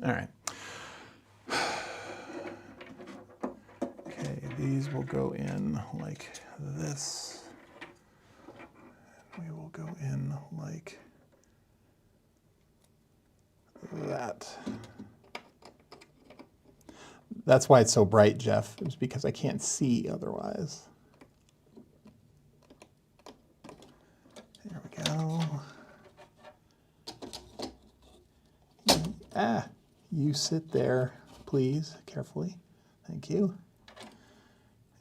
All right. Okay, these will go in like this. And we will go in like that. That's why it's so bright, Jeff. It's because I can't see otherwise. There we go. Ah, you sit there, please, carefully. Thank you.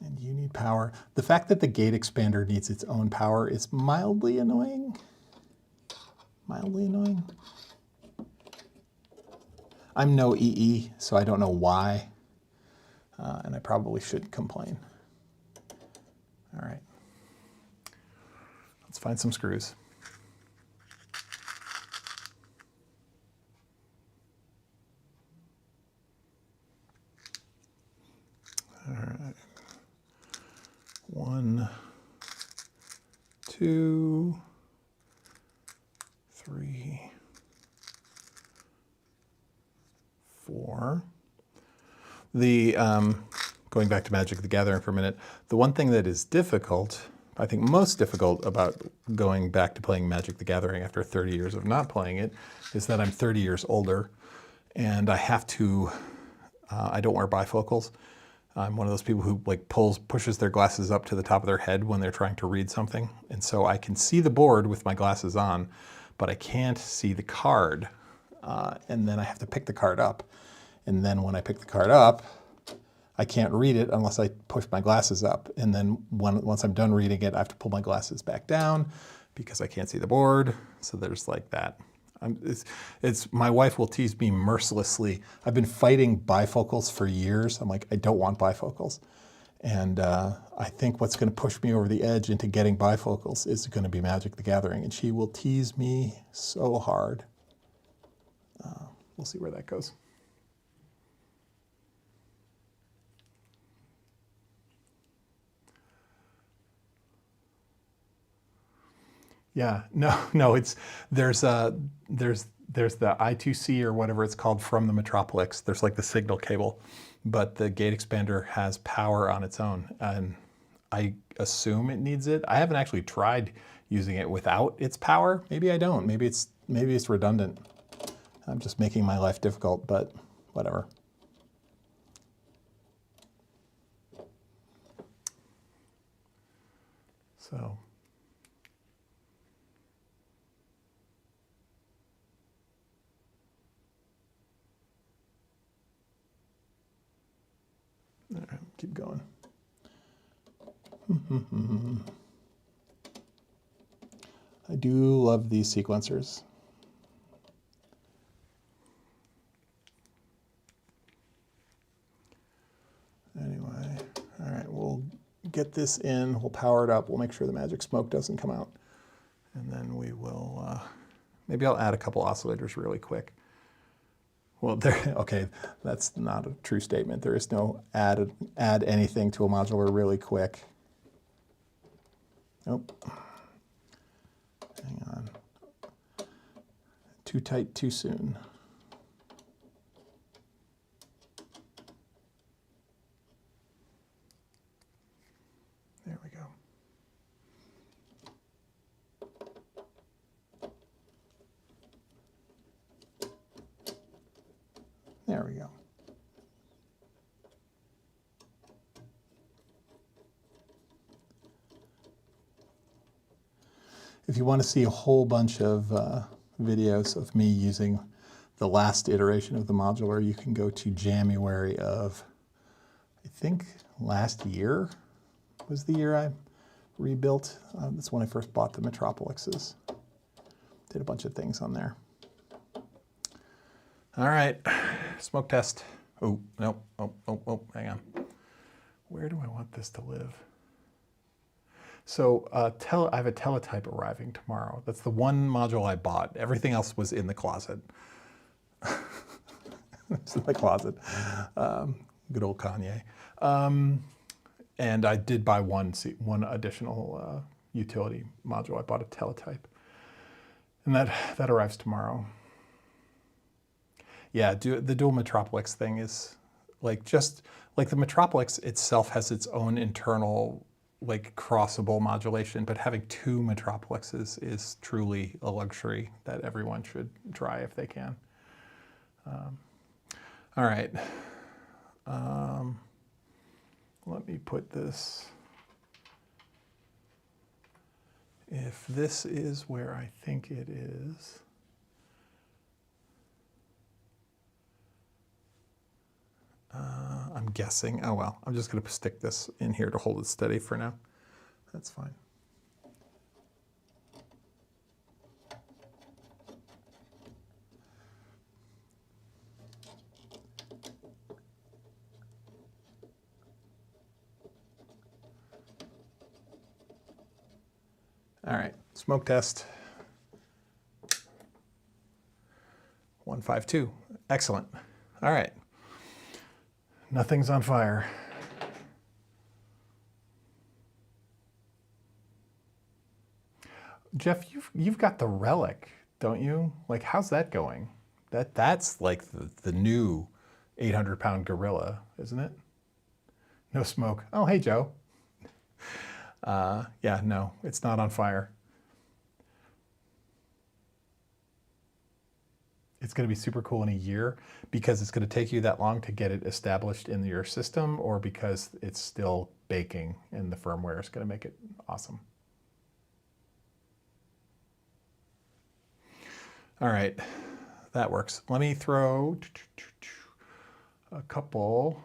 And you need power. The fact that the gate expander needs its own power is mildly annoying. Mildly annoying. I'm no EE, so I don't know why. And I probably should complain. All right. Let's find some screws. All right. 1, 2, 3, 4. Going back to Magic the Gathering for a minute, the one thing that is difficult, I think most difficult about going back to playing Magic the Gathering after 30 years of not playing it, is that I'm 30 years older and I have to, I don't wear bifocals. I'm one of those people who like pushes their glasses up to the top of their head when they're trying to read something. And so I can see the board with my glasses on, but I can't see the card. And then I have to pick the card up. And then when I pick the card up, I can't read it unless I push my glasses up. And then once I'm done reading it, I have to pull my glasses back down because I can't see the board. So there's like that. My wife will tease me mercilessly. I've been fighting bifocals for years. I'm like, I don't want bifocals. And I think what's going to push me over the edge into getting bifocals is going to be Magic the Gathering. And she will tease me so hard. We'll see where that goes. Yeah, no, there's the I2C or whatever it's called from the Metropolis. There's like the signal cable, but the gate expander has power on its own, and I assume it needs it. I haven't actually tried using it without its power. Maybe I don't. Maybe it's redundant. I'm just making my life difficult, but whatever. So. All right, keep going. I do love these sequencers. Anyway, all right, we'll get this in, we'll power it up, we'll make sure the magic smoke doesn't come out. And then we will, maybe I'll add a couple oscillators really quick. Well, okay, that's not a true statement. There is no add anything to a modular really quick. Nope. Hang on. Too tight, too soon. There we go. There we go. If you want to see a whole bunch of videos of me using the last iteration of the modular, you can go to January of, I think, last year was the year I rebuilt. That's when I first bought the Metropolises. Did a bunch of things on there. All right, smoke test. Oh, nope, oh, hang on. Where do I want this to live? So I have a teletype arriving tomorrow. That's the one module I bought. Everything else was in the closet. It's in the closet. Good old Kanye. And I did buy one additional utility module. I bought a teletype. And that arrives tomorrow. Yeah, the dual Metropolis thing is just like the Metropolis itself has its own internal like crossable modulation, but having two Metropolises is truly a luxury that everyone should try if they can. All right. Let me put this. If this is where I think it is, I'm guessing. Oh well, I'm just going to stick this in here to hold it steady for now. That's fine. All right, smoke test. 152. Excellent. All right. Nothing's on fire. Jeff, you've got the Relic, don't you? Like, how's that going? That's like the new 800-pound gorilla, isn't it? No smoke. Oh, hey, Joe. Yeah, no, it's not on fire. It's going to be super cool in a year because it's going to take you that long to get it established in your system, or because it's still baking and the firmware is going to make it awesome. All right, that works. Let me throw a couple.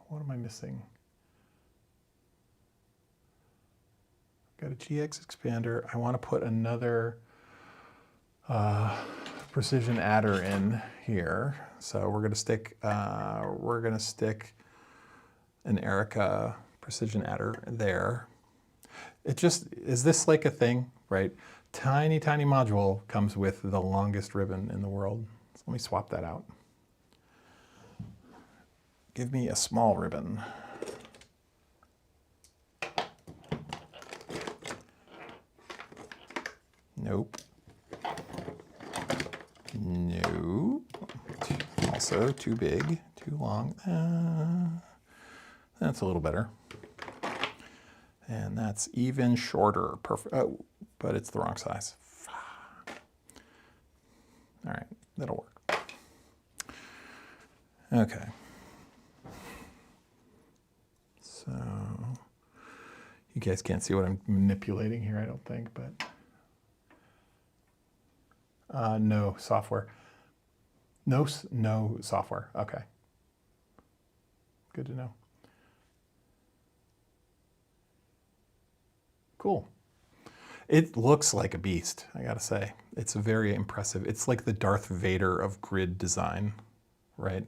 What am I missing? Got a GX expander. I want to put another precision adder in here. So we're going to stick an Erica precision adder there. It just, is this like a thing, right? Tiny, tiny module comes with the longest ribbon in the world. So let me swap that out. Give me a small ribbon. Nope. Nope. Also too big, too long. That's a little better. And that's even shorter. Perfect. Oh, but it's the wrong size. All right, that'll work. Okay. So you guys can't see what I'm manipulating here, I don't think, but no software. No software. Okay. Good to know. Cool. It looks like a beast, I gotta say. It's very impressive. It's like the Darth Vader of grid design, right?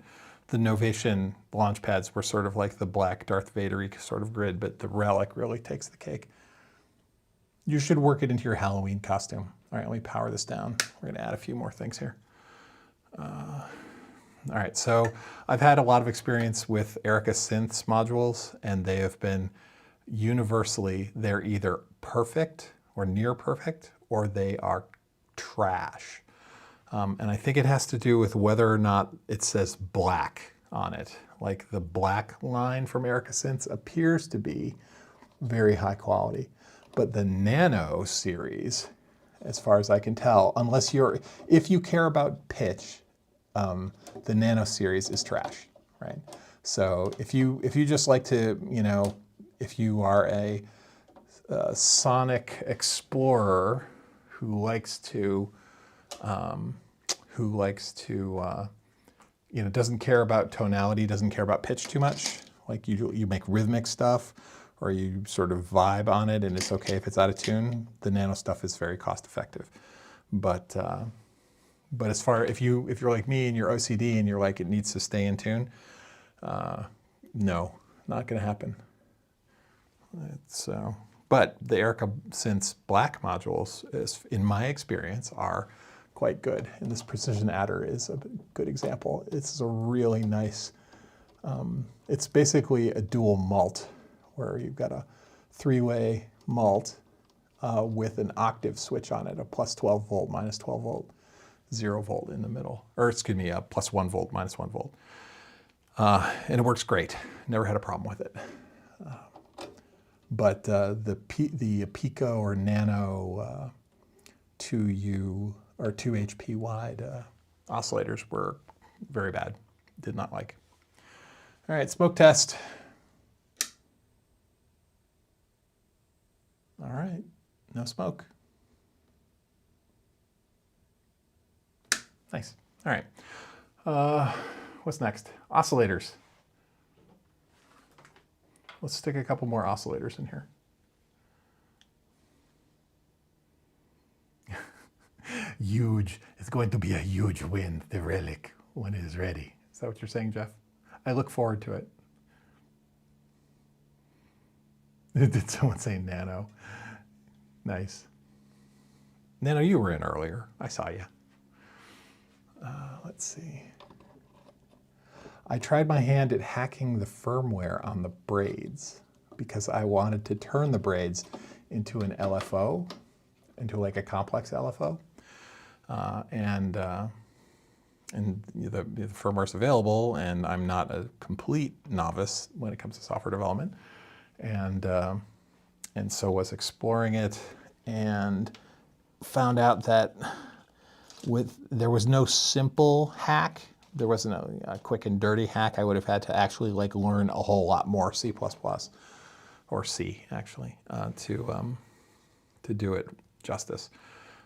The Novation launch pads were sort of like the black Darth Vader-y sort of grid, but the Relic really takes the cake. You should work it into your Halloween costume. All right, let me power this down. We're gonna add a few more things here. All right, so I've had a lot of experience with Erica Synths modules, and they have been universally, they're either perfect or near perfect, or they are trash. And I think it has to do with whether or not it says black on it. Like the black line from Erica Synths appears to be very high quality, but the Nano series, as far as I can tell, if you care about pitch, the Nano series is trash, right? So if you just like to, if you are a sonic explorer who likes to doesn't care about tonality, doesn't care about pitch too much, like you make rhythmic stuff, or you sort of vibe on it and it's okay if it's out of tune, the Nano stuff is very cost effective. But if you're like me and you're OCD and you're like, it needs to stay in tune, No, not going to happen. But the Erica Synth's black modules, in my experience, are quite good. And this precision adder is a good example. It's a really nice, it's basically a dual mult where you've got a 3-way mult with an octave switch on it, a plus 12 volt, minus 12 volt, 0 volt in the middle, or excuse me, a plus 1 volt, minus 1 volt. And it works great. Never had a problem with it. But the Pico or Nano 2U or 2 HP wide oscillators were very bad. Did not like. All right, smoke test. All right, no smoke. Nice. All right. What's next? Oscillators. Let's stick a couple more oscillators in here. Huge. It's going to be a huge win, the Relic, when it is ready. Is that what you're saying, Jeff? I look forward to it. Did someone say Nano? Nice. Nano, you were in earlier. I saw you. Let's see. I tried my hand at hacking the firmware on the braids because I wanted to turn the braids into an LFO, into like a complex LFO. And the firmware's available, and I'm not a complete novice when it comes to software development. And so was exploring it and found out that there was no simple hack. There wasn't a quick and dirty hack. I would have had to actually like learn a whole lot more C++, or C actually, to do it justice.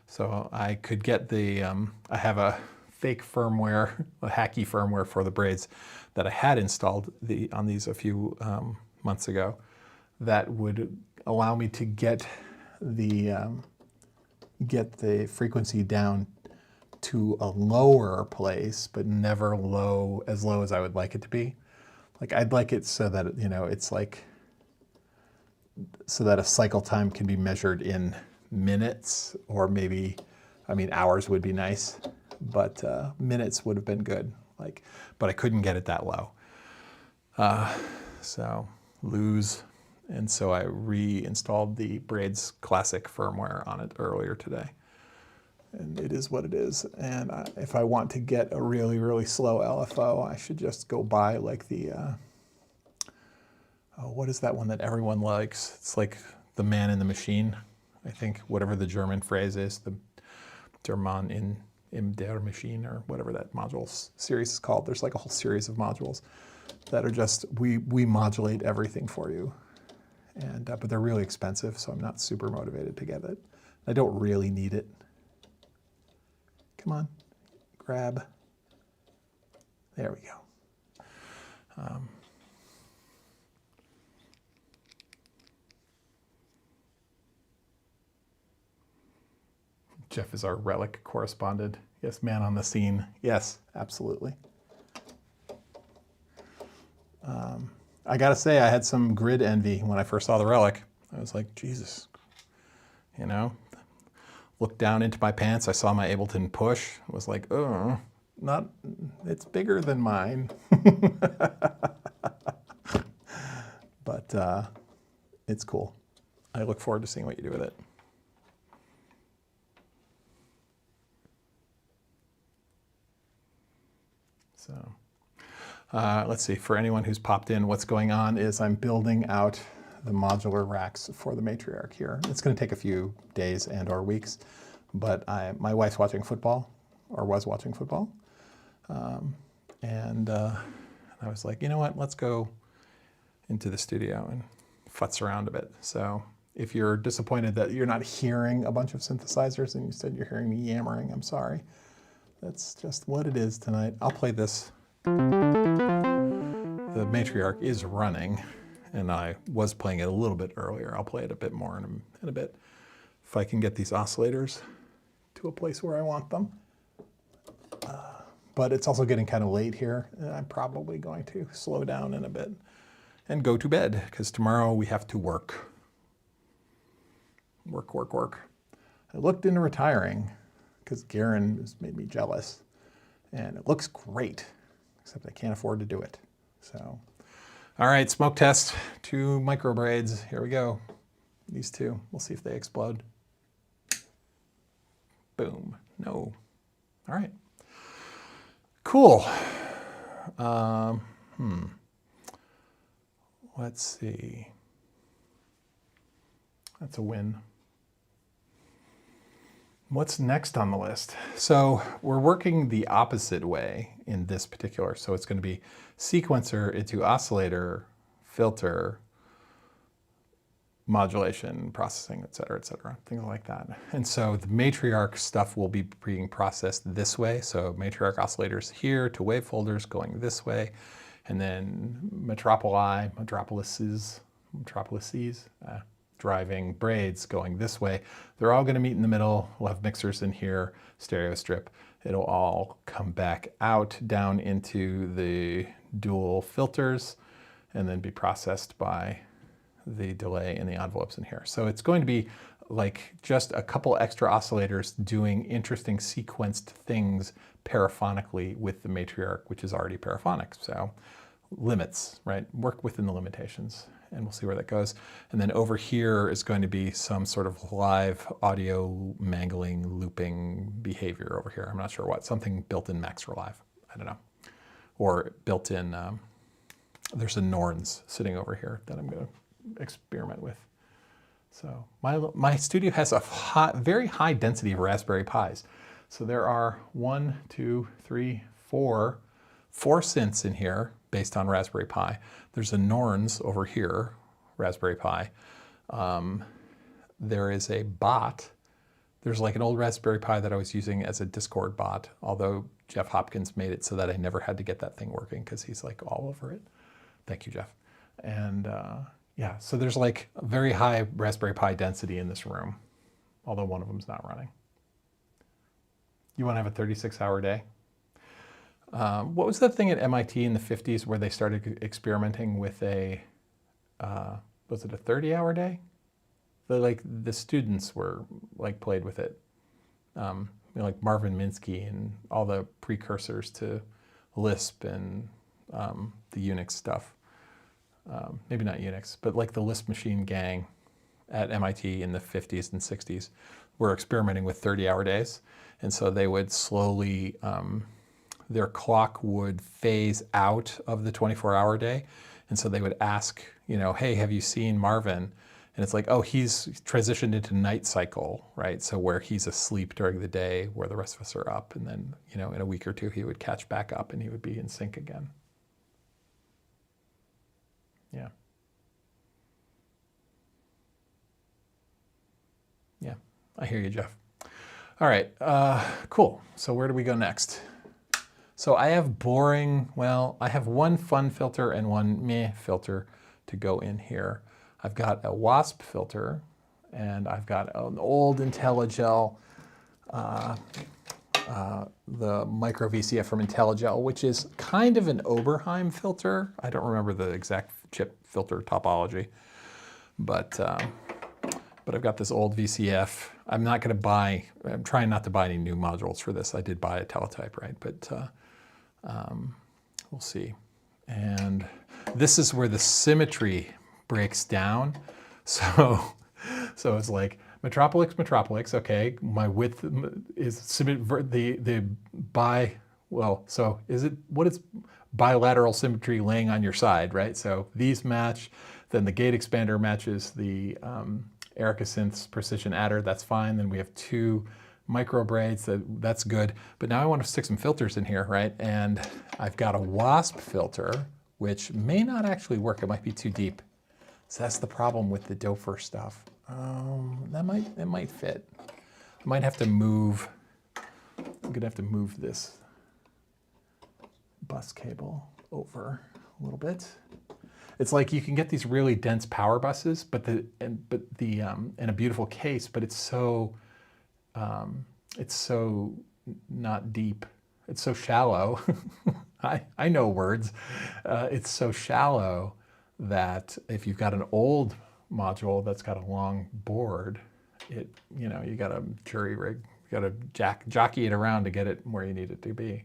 So I could get I have a fake firmware, a hacky firmware for the braids that I had installed on these a few months ago that would allow me to get the frequency down to a lower place, but never as low as I would like it to be. Like I'd like it so that, it's like, so that a cycle time can be measured in minutes, or maybe, hours would be nice, but minutes would have been good. But I couldn't get it that low. So lose. And so I reinstalled the Braids Classic firmware on it earlier today. And it is what it is. And if I want to get a really, really slow LFO, I should just go buy like the, what is that one that everyone likes? It's like the man in the machine, I think, whatever the German phrase is, the Der Mann in der Maschine, or whatever that module series is called. There's like a whole series of modules that are just, we modulate everything for you. And but they're really expensive, so I'm not super motivated to get it. I don't really need it. Come on, grab. There we go. Jeff is our Relic correspondent. Yes, man on the scene. Yes, absolutely. I gotta say, I had some grid envy when I first saw the Relic. I was like, Jesus, looked down into my pants. I saw my Ableton push. I was like, oh, it's bigger than mine. But it's cool. I look forward to seeing what you do with it. So let's see, for anyone who's popped in, what's going on is I'm building out the modular racks for the Matriarch here. It's going to take a few days and or weeks, but my wife's watching football, or was watching football. And I was like, you know what, let's go into the studio and futz around a bit. So if you're disappointed that you're not hearing a bunch of synthesizers and instead you're hearing me yammering, I'm sorry. That's just what it is tonight. I'll play this. The Matriarch is running, and I was playing it a little bit earlier. I'll play it a bit more in a bit. If I can get these oscillators to a place where I want them. but it's also getting kind of late here. And I'm probably going to slow down in a bit and go to bed because tomorrow we have to work. Work, work, work. I looked into retiring because Garen has made me jealous, and it looks great, except I can't afford to do it. So, all right, smoke test, 2 micro braids. Here we go. These 2. We'll see if they explode. Boom. No. All right. Cool. Let's see. That's a win. What's next on the list? So we're working the opposite way in this particular. So it's going to be sequencer into oscillator, filter, modulation, processing, et cetera, things like that. And so the Matriarch stuff will be being processed this way. So Matriarch oscillators here to wave folders going this way. And then Metropolises, driving braids going this way. They're all going to meet in the middle. We'll have mixers in here, stereo strip. It'll all come back out down into the dual filters and then be processed by the delay in the envelopes in here. So it's going to be like just a couple extra oscillators doing interesting sequenced things paraphonically with the Matriarch, which is already paraphonic. So limits, right? Work within the limitations, and we'll see where that goes. And then over here is going to be some sort of live audio mangling, looping behavior over here. I'm not sure what, something built in Max for Live. I don't know. Or built in, there's a Norns sitting over here that I'm going to experiment with. So my studio has a very high density of Raspberry Pis. So there are 1, 2, 3, 4 synths in here based on Raspberry Pi. There's a Norns over here, Raspberry Pi. There is a bot. There's like an old Raspberry Pi that I was using as a Discord bot, although Jeff Hopkins made it so that I never had to get that thing working because he's like all over it. Thank you, Jeff. And yeah, so there's like a very high Raspberry Pi density in this room, although one of them's not running. You want to have a 36-hour day? What was the thing at MIT in the 50s where they started experimenting with a, was it a 30-hour day? The students were like played with it. Like Marvin Minsky and all the precursors to Lisp and the Unix stuff. Maybe not Unix, but like the Lisp machine gang at MIT in the 50s and 60s were experimenting with 30-hour days. And so they would slowly, their clock would phase out of the 24-hour day. And so they would ask, hey, have you seen Marvin? And it's like, oh, he's transitioned into night cycle, right? So where he's asleep during the day, where the rest of us are up. And then, in a week or two, he would catch back up and he would be in sync again. Yeah. Yeah, I hear you, Jeff. All right, cool. So where do we go next? So I have I have one fun filter and one meh filter to go in here. I've got a WASP filter, and I've got an old IntelliGel, the micro VCF from IntelliGel, which is kind of an Oberheim filter. I don't remember the exact chip filter topology, but I've got this old VCF. I'm trying not to buy any new modules for this. I did buy a teletype, right? But we'll see. And this is where the symmetry breaks down. So it's like Metropolis, okay, my width is what is bilateral symmetry laying on your side, right? So these match, then the gate expander matches the Erica Synth's precision adder, that's fine. Then we have 2 micro braids, that's good. But now I want to stick some filters in here, right? And I've got a WASP filter, which may not actually work. It might be too deep. So that's the problem with the Dofer stuff. It might fit. I might have to move. I'm gonna have to move this bus cable over a little bit. It's like you can get these really dense power buses, in a beautiful case, but it's so not deep. It's so shallow. I know words. It's so shallow that if you've got an old module that's got a long board, you got to jury rig, you got to jockey it around to get it where you need it to be.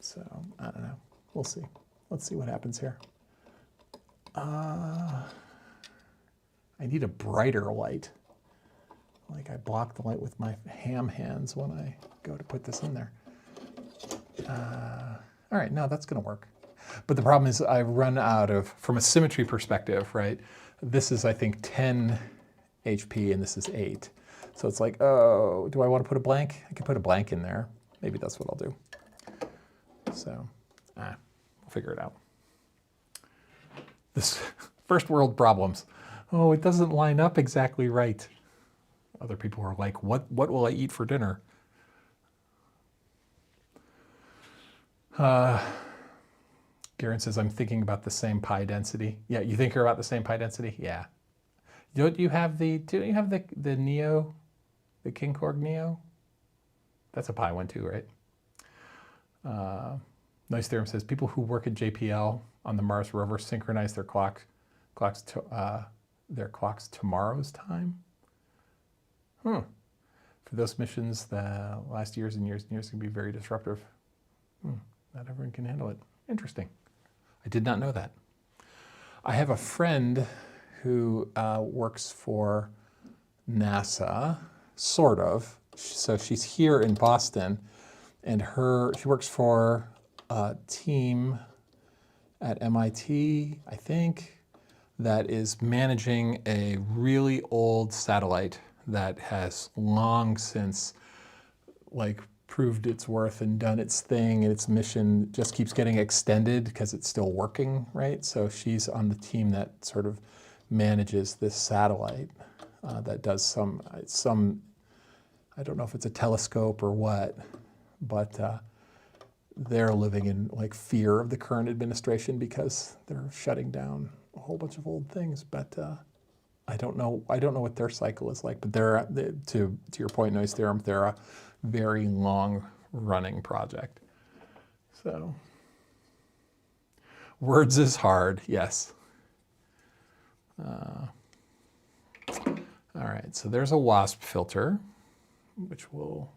So I don't know. We'll see. Let's see what happens here. I need a brighter light. Like I block the light with my ham hands when I go to put this in there. All right, no, that's going to work. But the problem is I've run out of, from a symmetry perspective, right? This is, I think, 10 HP and this is 8. So it's like, oh, do I want to put a blank? I could put a blank in there. Maybe that's what I'll do. So, we'll figure it out. This first world problems. Oh, it doesn't line up exactly right. Other people are like, what will I eat for dinner? Garen says, I'm thinking about the same pi density. Yeah, you think you're about the same pi density? Yeah. Don't you have the Neo, the King Korg Neo? That's a pi one too, right? Nice Theorem says, people who work at JPL on the Mars rover synchronize their clocks tomorrow's time. For those missions, the last years and years and years can be very disruptive. Not everyone can handle it. Interesting. I did not know that. I have a friend who works for NASA, sort of. So she's here in Boston, and she works for a team at MIT, I think, that is managing a really old satellite that has long since proved its worth and done its thing, and its mission just keeps getting extended because it's still working, right? So she's on the team that sort of manages this satellite that does some, I don't know if it's a telescope or what, but they're living in fear of the current administration because they're shutting down a whole bunch of old things. But I don't know what their cycle is like. But they're, to your point, Noise Theorem, they're a very long-running project. So words is hard, yes. All right, so there's a WASP filter, which will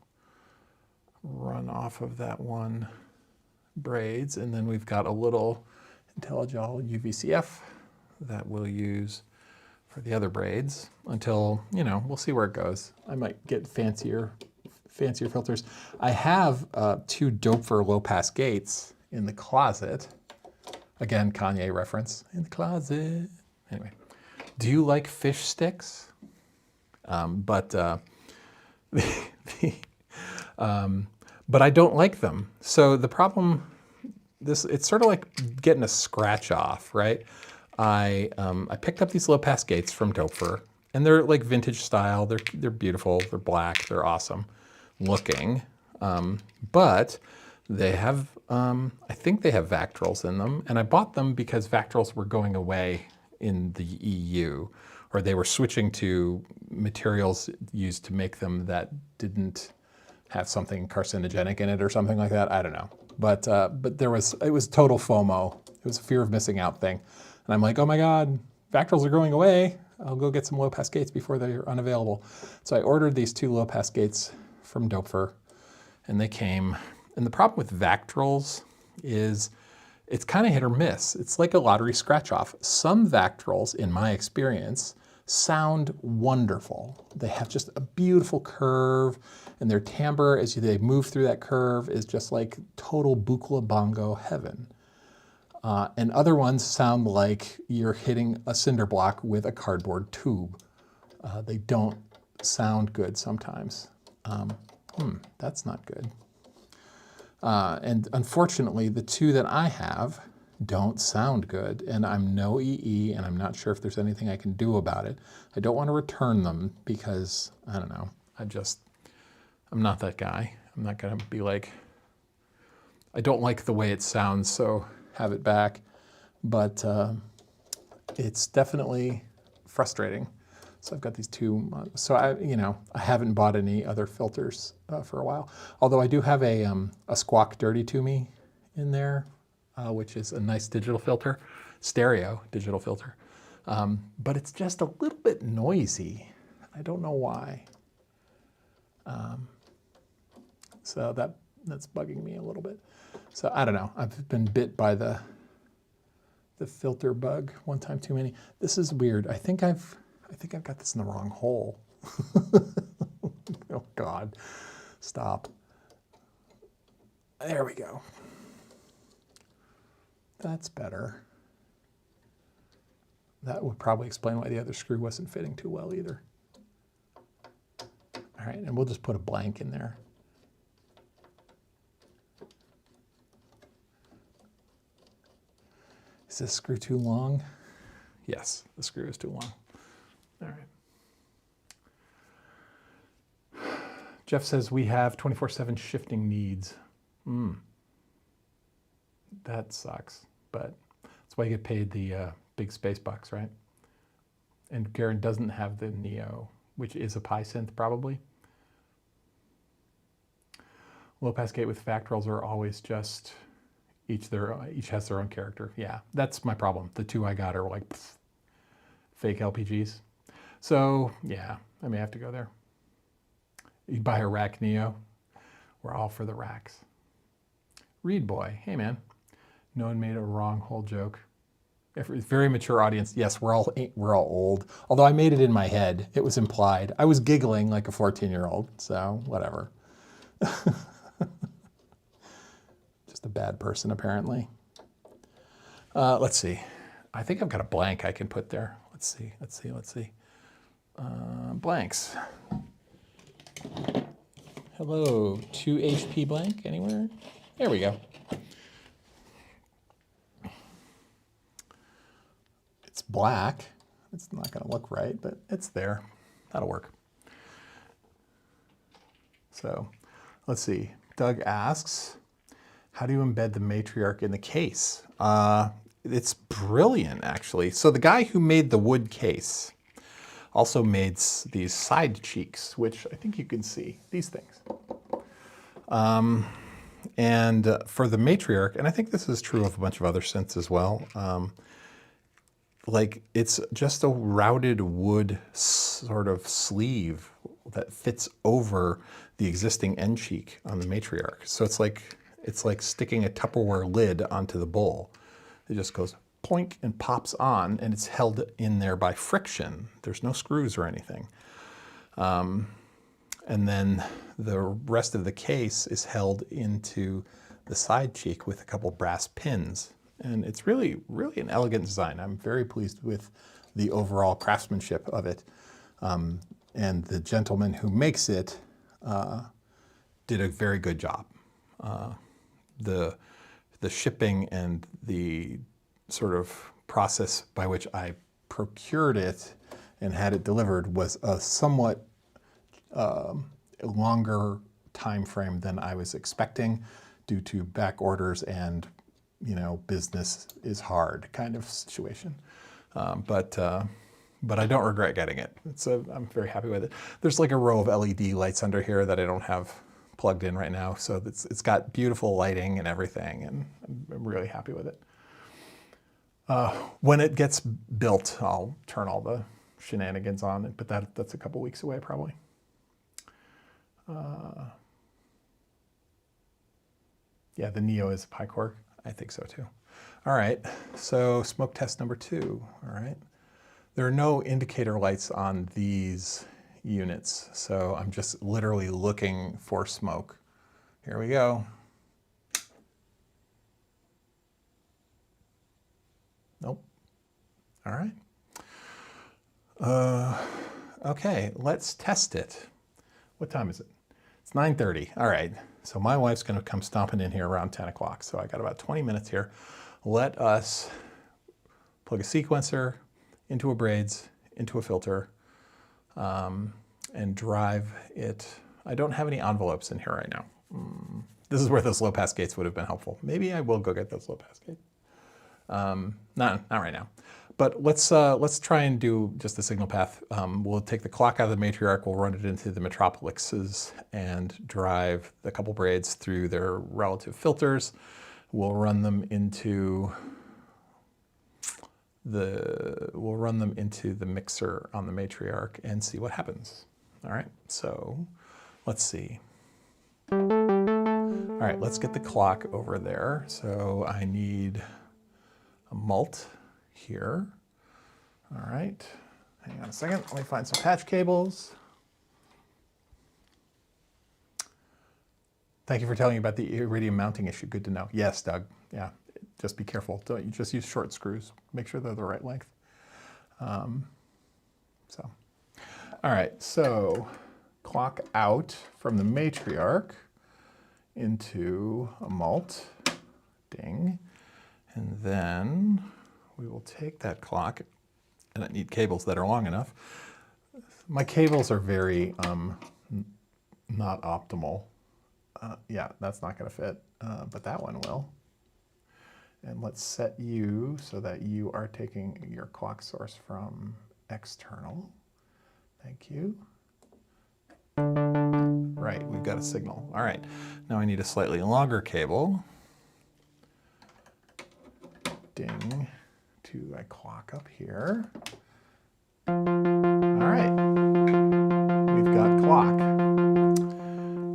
run off of that one braids, and then we've got a little IntelliGel UVCF that we'll use for the other braids until, we'll see where it goes. I might get fancier filters. I have 2 Doepfer low-pass gates in the closet. Again, Kanye reference, in the closet. Anyway, do you like fish sticks? But I don't like them. So the problem, it's sort of like getting a scratch off, right? I picked up these low-pass gates from Doepfer, and they're like vintage style. They're beautiful. They're black. They're awesome looking, but they have, I think they have Vactrals in them, and I bought them because Vactrals were going away in the EU, or they were switching to materials used to make them that didn't have something carcinogenic in it or something like that. I don't know, but it was total FOMO. It was a fear of missing out thing, and I'm like, oh my God, Vactrals are going away. I'll go get some low-pass gates before they're unavailable. So I ordered these 2 low-pass gates from Doepfer, and they came. And the problem with Vactrals is it's kind of hit or miss. It's like a lottery scratch-off. Some Vactrals, in my experience, sound wonderful. They have just a beautiful curve, and their timbre as they move through that curve is just like total Buchla bongo heaven. And other ones sound like you're hitting a cinder block with a cardboard tube. They don't sound good sometimes. That's not good. And unfortunately, the 2 that I have don't sound good, and I'm no EE, and I'm not sure if there's anything I can do about it. I don't want to return them because, I don't know, I'm not that guy. I'm not going to be like, I don't like the way it sounds, so have it back. But it's definitely frustrating. So I've got these two. So I haven't bought any other filters for a while. Although I do have a Squawk Dirty To Me in there, which is a nice digital filter, stereo digital filter. But it's just a little bit noisy. I don't know why. So that's bugging me a little bit. So I don't know. I've been bit by the filter bug one time too many. This is weird. I think I've got this in the wrong hole. Oh God, stop. There we go. That's better. That would probably explain why the other screw wasn't fitting too well either. All right, and we'll just put a blank in there. Is this screw too long? Yes, the screw is too long. All right. Jeff says we have 24/7 shifting needs. That sucks, but that's why you get paid the big space bucks, right? And Garen doesn't have the Neo, which is a Pi synth probably. Low pass gate with Factorals are always just each has their own character. Yeah, that's my problem. The two I got are like fake LPGs. So yeah, I may have to go there. You buy a rack Neo. We're all for the racks. Reed Boy, hey man. No one made a wrong hole joke. Very mature audience. Yes, we're all old. Although I made it in my head. It was implied. I was giggling like a 14-year-old, so whatever. Just a bad person, apparently. Let's see. I think I've got a blank I can put there. Let's see. Blanks. Hello, 2 HP blank anywhere? There we go. It's black. It's not going to look right, but it's there. That'll work. So let's see. Doug asks, how do you embed the Matriarch in the case? It's brilliant, actually. So the guy who made the wood case also made these side cheeks, which I think you can see, these things. And for the Matriarch, and I think this is true of a bunch of other synths as well, like it's just a routed wood sort of sleeve that fits over the existing end cheek on the Matriarch. So it's like sticking a Tupperware lid onto the bowl. It just goes poink and pops on, and it's held in there by friction. There's no screws or anything. And then the rest of the case is held into the side cheek with a couple brass pins. And it's really, really an elegant design. I'm very pleased with the overall craftsmanship of it. And the gentleman who makes it did a very good job. The shipping and the sort of process by which I procured it and had it delivered was a somewhat longer time frame than I was expecting due to back orders and, business is hard kind of situation. But I don't regret getting it. I'm very happy with it. There's like a row of LED lights under here that I don't have plugged in right now. So it's got beautiful lighting and everything, and I'm really happy with it. When it gets built, I'll turn all the shenanigans on, but that's a couple weeks away probably. Yeah, the Neo is a Pi Core. I think so too. All right, so smoke test number 2, all right. There are no indicator lights on these units, so I'm just literally looking for smoke. Here we go. Nope. All right. Okay, let's test it. What time is it? It's 9:30. All right. So my wife's going to come stomping in here around 10 o'clock. So I got about 20 minutes here. Let us plug a sequencer into a braids, into a filter, and drive it. I don't have any envelopes in here right now. This is where those low pass gates would have been helpful. Maybe I will go get those low pass gates. Not right now. But let's try and do just the signal path. We'll take the clock out of the Matriarch, we'll run it into the Metropolises and drive a couple braids through their relative filters. We'll run them into the mixer on the Matriarch and see what happens. All right, so let's see. All right, let's get the clock over there. So I need a mult here. All right, hang on a second. Let me find some patch cables. Thank you for telling me about the iridium mounting issue. Good to know. Yes, Doug. Yeah, just be careful. Don't you just use short screws. Make sure they're the right length. All right, so clock out from the Matriarch into a mult. Ding. And then we will take that clock, and I need cables that are long enough. My cables are very not optimal. Yeah, that's not going to fit, but that one will. And let's set you so that you are taking your clock source from external. Thank you. Right, we've got a signal. All right, now I need a slightly longer cable. Ding, to a clock up here. All right, we've got clock.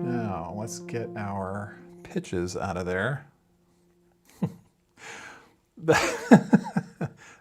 Now let's get our pitches out of there.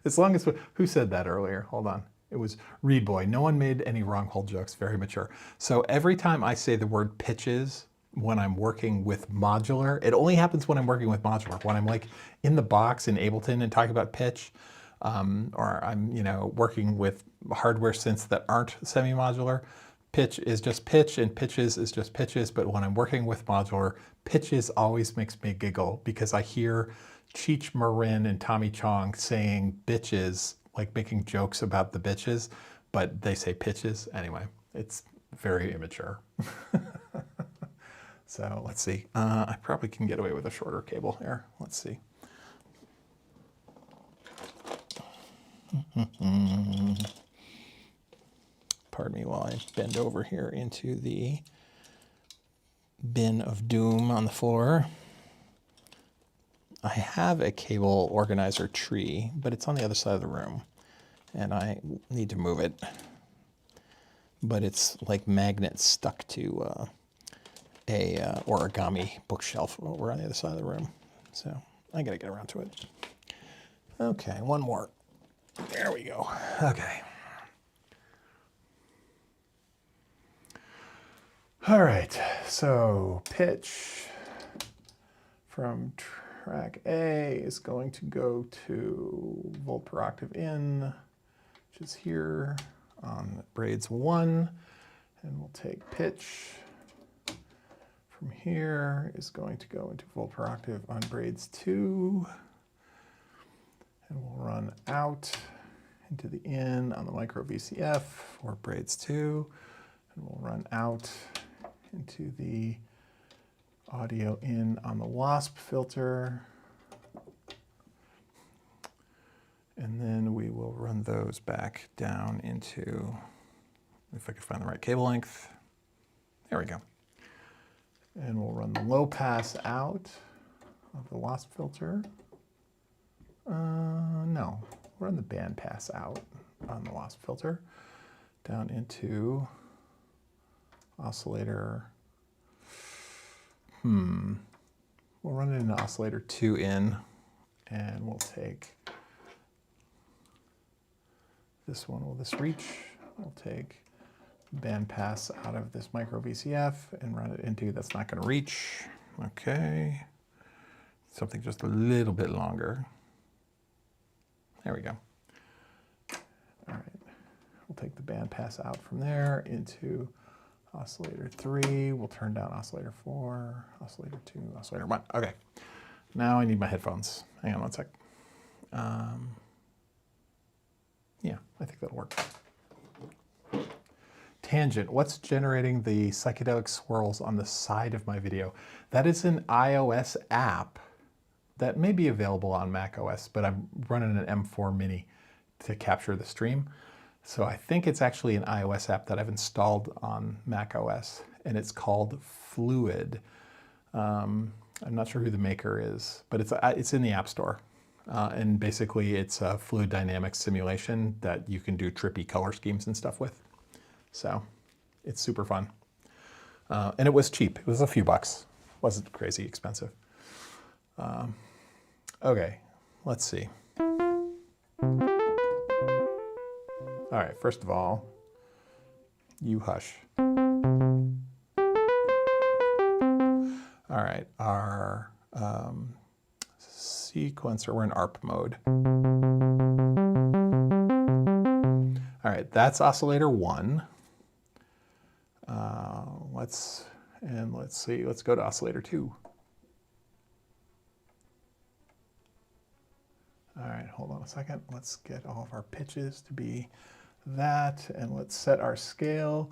As long as, who said that earlier? Hold on. It was Reed Boy. No one made any wrong hole jokes, very mature. So every time I say the word pitches when I'm working with modular, it only happens when I'm working with modular. When I'm like in the box in Ableton and talking about pitch, or I'm working with hardware synths that aren't semi-modular, pitch is just pitch and pitches is just pitches. But when I'm working with modular, pitches always makes me giggle because I hear Cheech Marin and Tommy Chong saying bitches, like making jokes about the bitches, but they say pitches. Anyway, it's very immature. So let's see. I probably can get away with a shorter cable here. Let's see. Pardon me while I bend over here into the bin of doom on the floor. I have a cable organizer tree, but it's on the other side of the room, and I need to move it. But it's like magnets stuck to a origami bookshelf over on the other side of the room. So I gotta get around to it. Okay, one more. There we go. Okay. All right, so pitch from track A is going to go to volt per octave in, which is here on braids 1, and we'll take pitch from here is going to go into volt per octave on braids 2, and we'll run out into the in on the micro VCF for braids 2, and we'll run out into the audio in on the WASP filter. And then we will run those back down into, if I can find the right cable length. There we go. And we'll run the low pass out of the WASP filter. No, we'll run the band pass out on the WASP filter down into oscillator. We'll run it into oscillator 2 in, and we'll take this one. Will this reach? We'll take band pass out of this micro VCF and run it into, that's not going to reach. Okay. Something just a little bit longer. There we go. All right. We'll take the band pass out from there into oscillator 3. We'll turn down oscillator 4, oscillator 2, oscillator 1. Okay. Now I need my headphones. Hang on one sec. Yeah, I think that'll work. Tangent, what's generating the psychedelic swirls on the side of my video? That is an iOS app that may be available on Mac OS, but I'm running an M4 Mini. to capture the stream. So I think it's actually an iOS app that I've installed on Mac OS, and it's called Fluid. I'm not sure who the maker is, but it's in the App Store. And basically it's a fluid dynamics simulation that you can do trippy color schemes and stuff with. So it's super fun. And it was cheap. It was a few bucks. It wasn't crazy expensive. Okay, let's see. All right, first of all, you hush. All right, our sequencer, we're in ARP mode. All right, that's oscillator 1. Let's see, let's go to oscillator 2. All right, hold on a second. Let's get all of our pitches to be that, and let's set our scale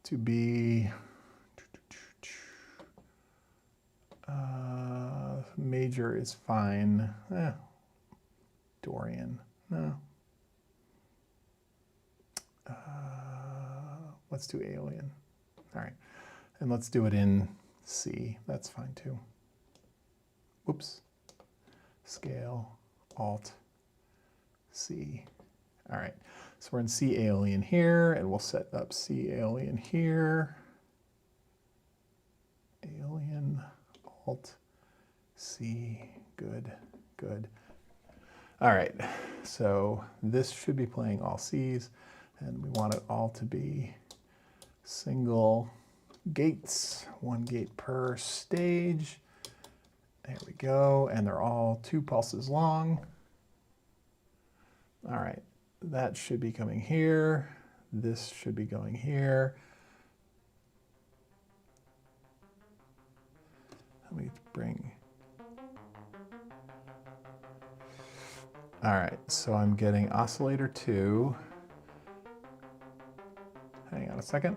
to be major is fine. Dorian, no. Let's do alien. All right, and let's do it in C. That's fine too. Whoops. Scale, Alt, C. All right, so we're in C alien here, and we'll set up C alien here. Alien, Alt, C, good, good. All right, so this should be playing all Cs, and we want it all to be single gates, 1 gate per stage. There we go, and they're all 2 pulses long. All right, that should be coming here. This should be going here. Let me bring. All right, so I'm getting oscillator 2. Hang on a second.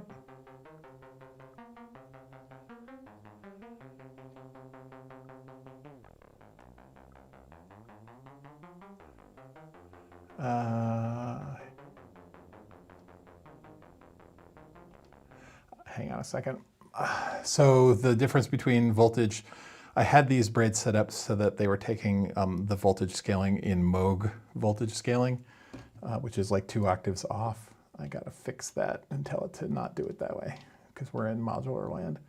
Hang on a second. So the difference between voltage, I had these braids set up so that they were taking the voltage scaling in Moog voltage scaling, which is like 2 octaves off. I gotta fix that and tell it to not do it that way because we're in modular land.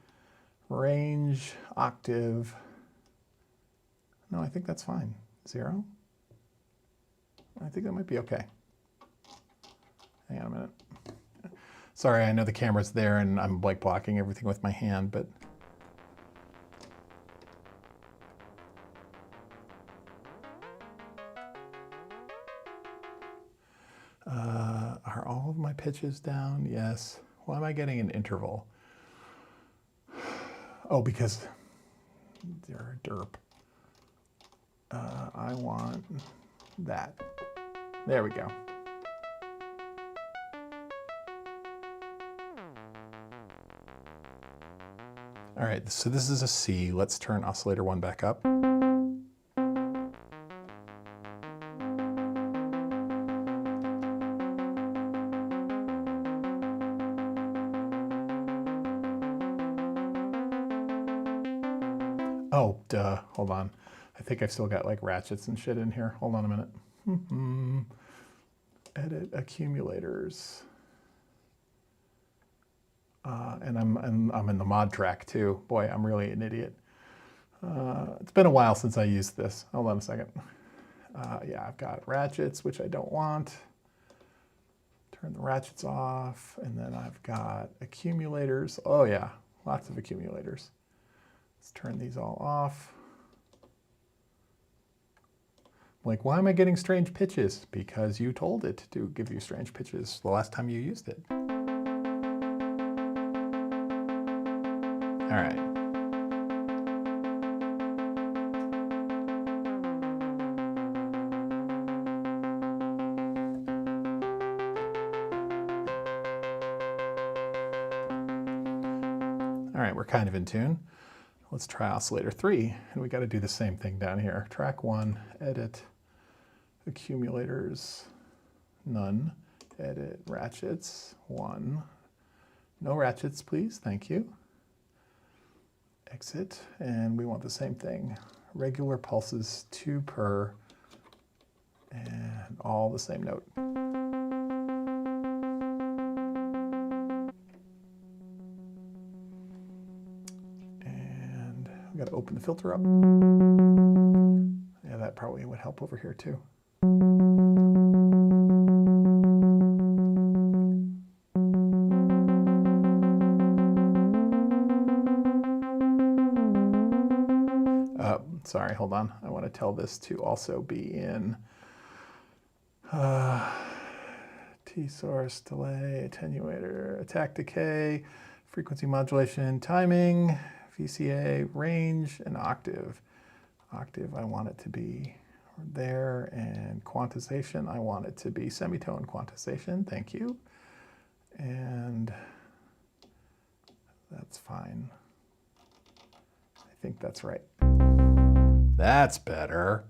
Range, octave. No, I think that's fine. 0? I think that might be okay. Hang on a minute. Sorry, I know the camera's there and I'm like blocking everything with my hand, but are all of my pitches down? Yes. Why am I getting an interval? Oh, because they're derp. I want that. There we go. All right, so this is a C. Let's turn oscillator 1 back up. Oh, duh, hold on. I think I've still got like ratchets and shit in here. Hold on a minute. Edit accumulators. And I'm in the mod track too. Boy, I'm really an idiot. It's been a while since I used this. Hold on a second. Yeah, I've got ratchets, which I don't want. Turn the ratchets off. And then I've got accumulators. Oh yeah, lots of accumulators. Let's turn these all off. Like, why am I getting strange pitches? Because you told it to give you strange pitches the last time you used it. All right. All right, we're kind of in tune. Let's try oscillator 3, and we got to do the same thing down here. Track 1, edit, accumulators. none. Edit ratchets, 1. No ratchets, please, thank you. Exit, and we want the same thing. Regular pulses, 2 per, and all the same note. And we got to open the filter up. Yeah, that probably would help over here too. Sorry, hold on. I want to tell this to also be in T-source, delay, attenuator, attack decay, frequency modulation, timing, VCA, range, and octave. Octave, I want it to be there, and quantization, I want it to be semitone quantization. Thank you. And that's fine. I think that's right. That's better.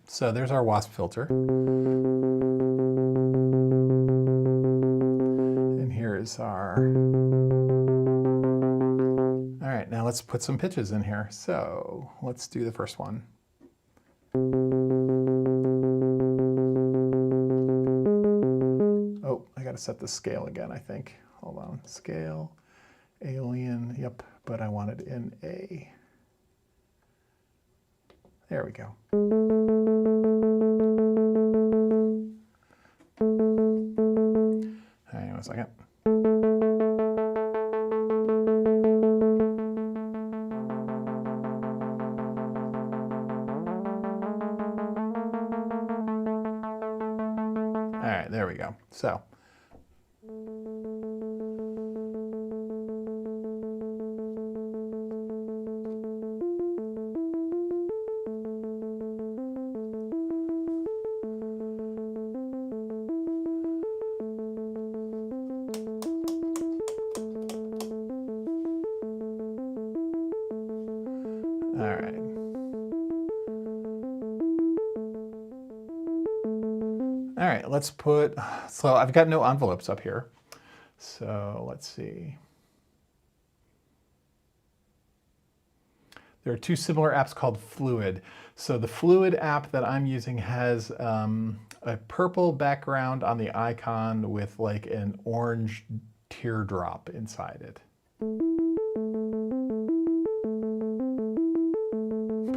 So there's our WASP filter. And here is our... All right, now let's put some pitches in here. So let's do the first one. Oh, I got to set the scale again, I think. Hold on, scale, alien, yep, but I want it in A. There we go. Hang on a second. All right, there we go. So. All right, let's put, so I've got no envelopes up here. So let's see. There are 2 similar apps called Fluid. So the Fluid app that I'm using has a purple background on the icon with like an orange teardrop inside it.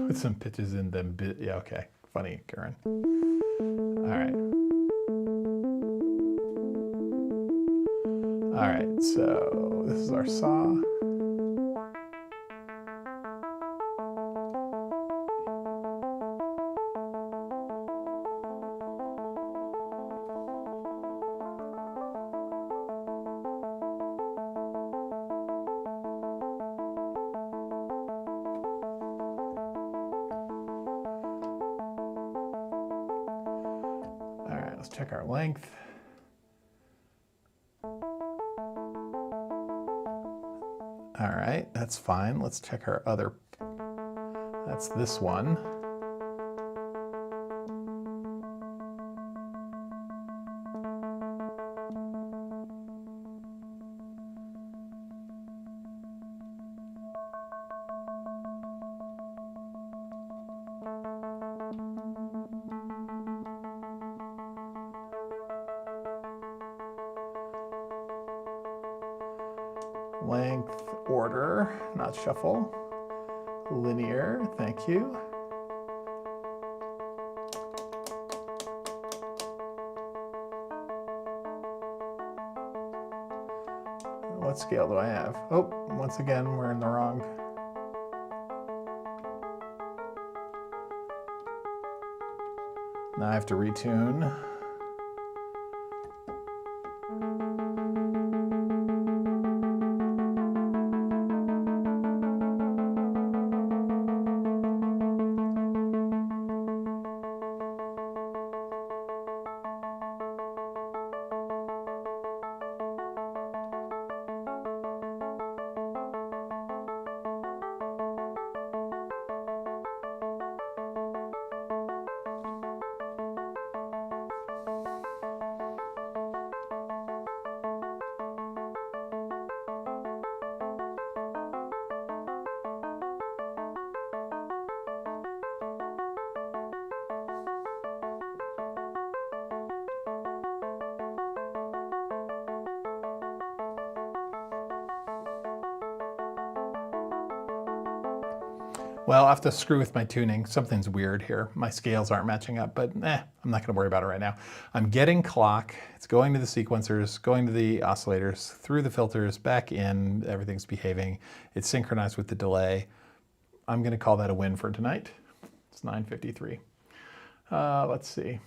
Put some pitches in them. Yeah, okay. Funny, Karen. All right. All right, so this is our saw. All right, let's check our length. All right, that's fine. Let's check our other, that's this one. Length, order, not shuffle. Linear, thank you. What scale do I have? Oh, once again, we're in the wrong. Now I have to retune. Well, I have to screw with my tuning. Something's weird here. My scales aren't matching up, but I'm not going to worry about it right now. I'm getting clock. It's going to the sequencers, going to the oscillators, through the filters, back in. Everything's behaving. It's synchronized with the delay. I'm going to call that a win for tonight. It's 9:53. Let's see.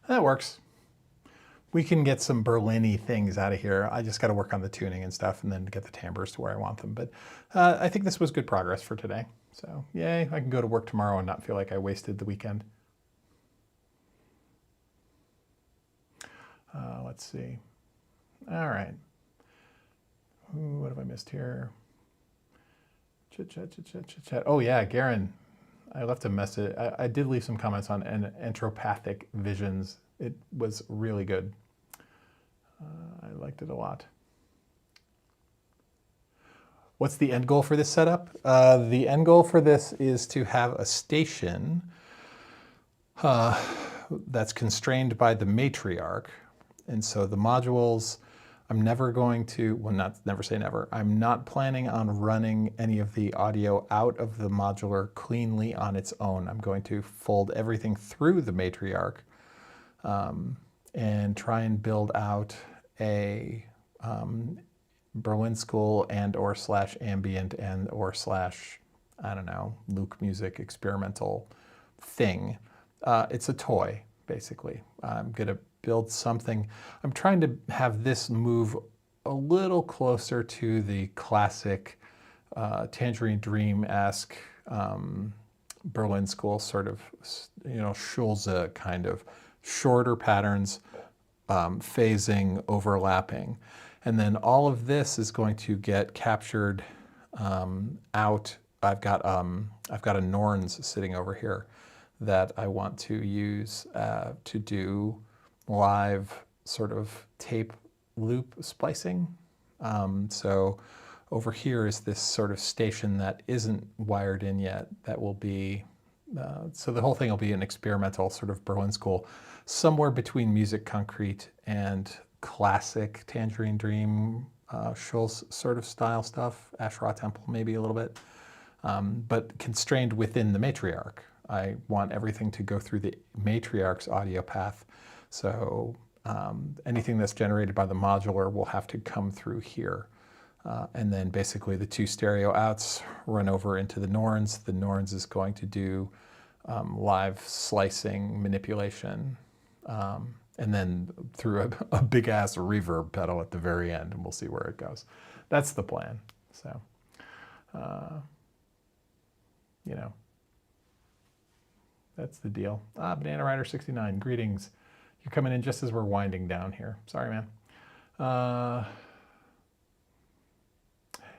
That works. We can get some Berlin-y things out of here. I just got to work on the tuning and stuff and then get the timbres to where I want them. But I think this was good progress for today. So yay, I can go to work tomorrow and not feel like I wasted the weekend. Let's see. All right. Ooh, what have I missed here? Chit chat, chit chat, chit chat. Oh yeah, Garen. I left a message. I did leave some comments on entropathic visions. It was really good. I liked it a lot. What's the end goal for this setup? The end goal for this is to have a station that's constrained by the Matriarch. And so the modules, I'm never going to, well, not never say never, I'm not planning on running any of the audio out of the modular cleanly on its own. I'm going to fold everything through the Matriarch and try and build out a Berlin School and or / ambient and or / I don't know, Luke music experimental thing. It's a toy, basically. I'm going to build something. I'm trying to have this move a little closer to the classic Tangerine Dream-esque Berlin School sort of, you know, Schulze kind of shorter patterns, phasing, overlapping. And then all of this is going to get captured out. I've got a Norns sitting over here that I want to use to do live sort of tape loop splicing. So over here is this sort of station that isn't wired in yet that will be, so the whole thing will be an experimental sort of Berlin School, somewhere between Music Concrete and classic Tangerine Dream Schulz sort of style stuff, Asherah Temple maybe a little bit, but constrained within the Matriarch. I want everything to go through the Matriarch's audio path. So anything that's generated by the modular will have to come through here. And then basically the 2 stereo outs run over into the Norns. The Norns is going to do live slicing manipulation, and then through a big ass reverb pedal at the very end, and we'll see where it goes. That's the plan. So, you know, that's the deal. Banana Rider 69, greetings. You're coming in just as we're winding down here. Sorry, man.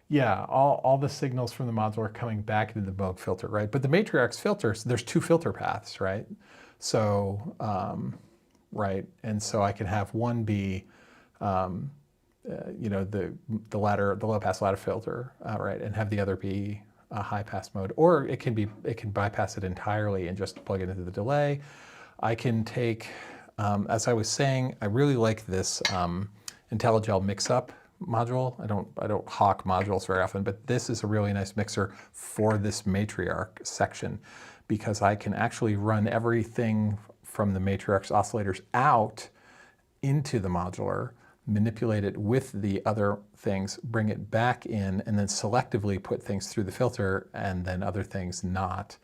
Yeah, all the signals from the modular are coming back into the Moog filter, right? But the Matriarch's filters, there's 2 filter paths, right? So, right, and so I can have one be, you know, the low pass ladder filter, right, and have the other be a high pass mode, or it can bypass it entirely and just plug it into the delay. I can take, as I was saying, I really like this IntelliGel mix-up module. I don't hawk modules very often, but this is a really nice mixer for this Matriarch section, because I can actually run everything from the Matriarch's oscillators out into the modular, manipulate it with the other things, bring it back in, and then selectively put things through the filter and then other things not,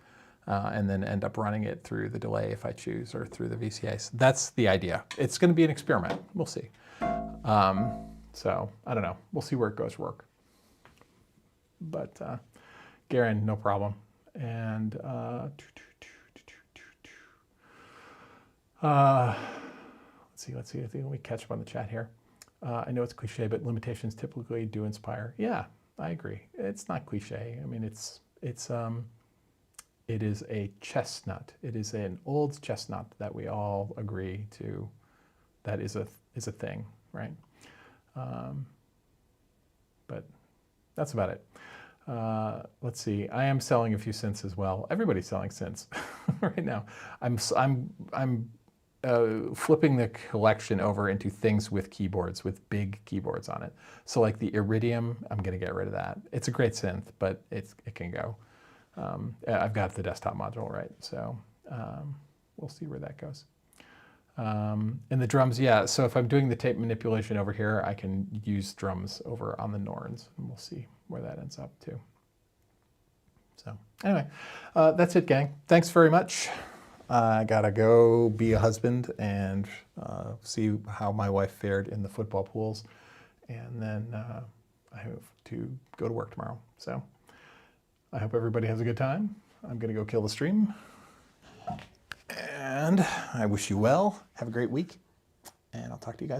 and then end up running it through the delay if I choose, or through the VCAs. That's the idea. It's going to be an experiment. We'll see. So I don't know. We'll see where it goes work. But Garen, no problem. And let's see. I think let me catch up on the chat here. I know it's cliche, but limitations typically do inspire. Yeah, I agree. It's not cliche. I mean, it is a chestnut. It is an old chestnut that we all agree to. That is a thing, right? But that's about it. Let's see. I am selling a few synths as well. Everybody's selling synths right now. I'm flipping the collection over into things with keyboards, with big keyboards on it. So like the Iridium, I'm going to get rid of that. It's a great synth, but it can go. I've got the desktop module, right? So we'll see where that goes. And the drums, yeah, so if I'm doing the tape manipulation over here, I can use drums over on the Norns, and we'll see where that ends up too. So anyway, that's it, gang. Thanks very much. I gotta go be a husband and see how my wife fared in the football pools, and then I have to go to work tomorrow. So I hope everybody has a good time. I'm gonna go kill the stream. And I wish you well. Have a great week. And I'll talk to you guys later.